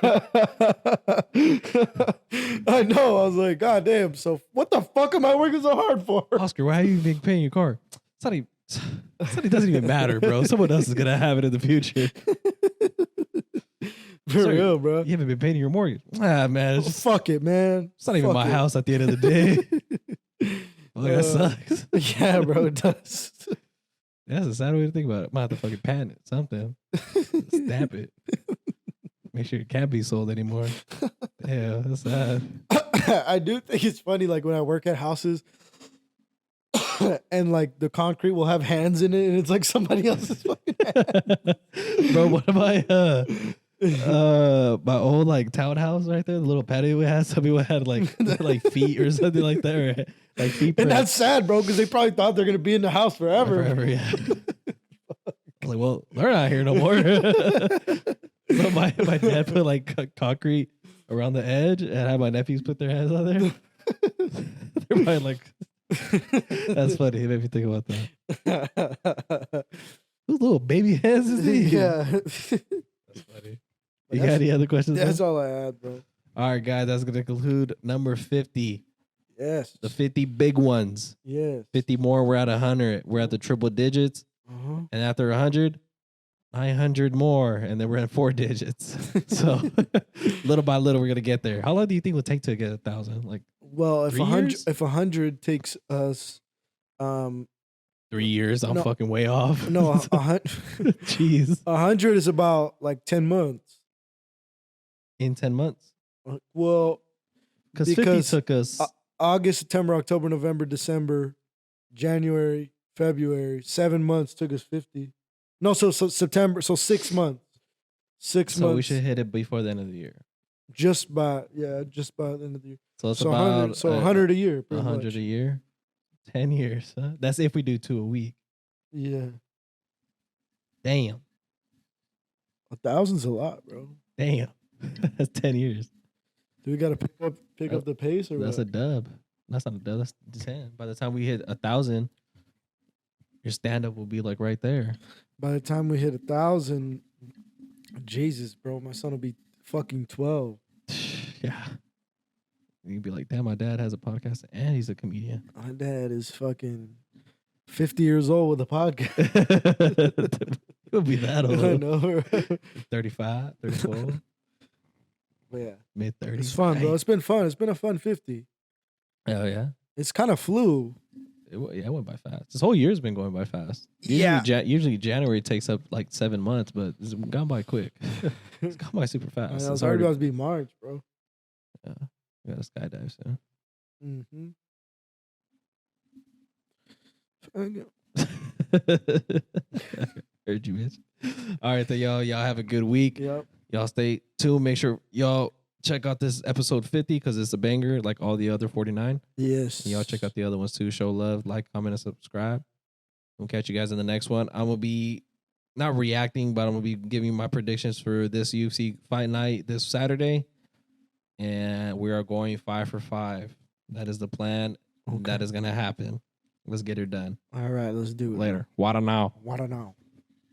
it. I know. I was like, God damn. So what the fuck am I working so hard for? Oscar, why are you even paying your car? It doesn't even matter, bro. Someone else is gonna have it in the future. For real, bro. You haven't been paying your mortgage. Ah, man. Fuck it, man. It's not even my house at the end of the day. That sucks. Yeah, bro, it does. That's a sad way to think about it. Might have to fucking patent it, something. Stamp it. Make sure it can't be sold anymore. Yeah, that's sad. I do think it's funny, like when I work at houses and like the concrete will have hands in it and it's like somebody else's fucking hand. Bro, what am I my old like townhouse right there, the little patio we had, some people had like feet or something like that, or like feet. And that's sad, bro, because they probably thought they're gonna be in the house forever. Yeah. Like, well, they're not here no more. So my dad put like concrete around the edge and had my nephews put their hands on there. They're probably like, that's funny. It made me think about that. Those little baby hands is these? Yeah. That's funny. You got any other questions? That's all I had, bro. All right, guys, that's going to conclude number 50. Yes. The 50 big ones. Yes. 50 more, we're at 100. We're at the triple digits. And after 100, 900 more. And then we're at 4 digits. So little by little, we're going to get there. How long do you think it would take to get 1,000? Like, well, if 100 takes us 3 years, I'm fucking way off. No, 100. Jeez. 100 is about like 10 months. In 10 months? Well, because 50 took us August, September, October, November, December, January, February. 7 months took us 50. No, so September, so 6 months. 6 months. So we should hit it before the end of the year. Just by the end of the year. So it's about 100 a year. 100 much. A year. 10 years, huh? That's if we do 2 a week. Yeah. Damn. 1,000's a lot, bro. Damn. That's 10 years. Do we gotta pick up the pace or That's what? a dub. That's not a dub. That's 10. By the time we hit 1,000, your stand up will be like right there. By the time we hit 1,000, Jesus, bro, my son will be fucking 12. Yeah. You'd be like, damn, my dad has a podcast and he's a comedian. My dad is fucking 50 years old with a podcast. He'll be that old. I know. 35, 34, But yeah, mid 30s. it's fun, bro. It's been fun. It's been a fun 50. Hell yeah. It's kind of flew. It went by fast. This whole year's been going by fast. Usually, Yeah. Usually January takes up like 7 months, but it's gone by quick. It's gone by super fast. I It's was already about to be March, bro. Yeah. We got a skydive soon. Mm-hmm. Heard you, bitch. All right, then y'all have a good week. Yep. Y'all stay tuned. Make sure y'all check out this episode 50 because it's a banger like all the other 49. Yes. And y'all check out the other ones too. Show love, like, comment, and subscribe. We'll catch you guys in the next one. I'm gonna be not reacting, but I'm gonna be giving my predictions for this UFC fight night this Saturday. And we are going 5 for 5. That is the plan. Okay. That is gonna happen. Let's get it done. All right, let's do it. Later. Wada now. What now?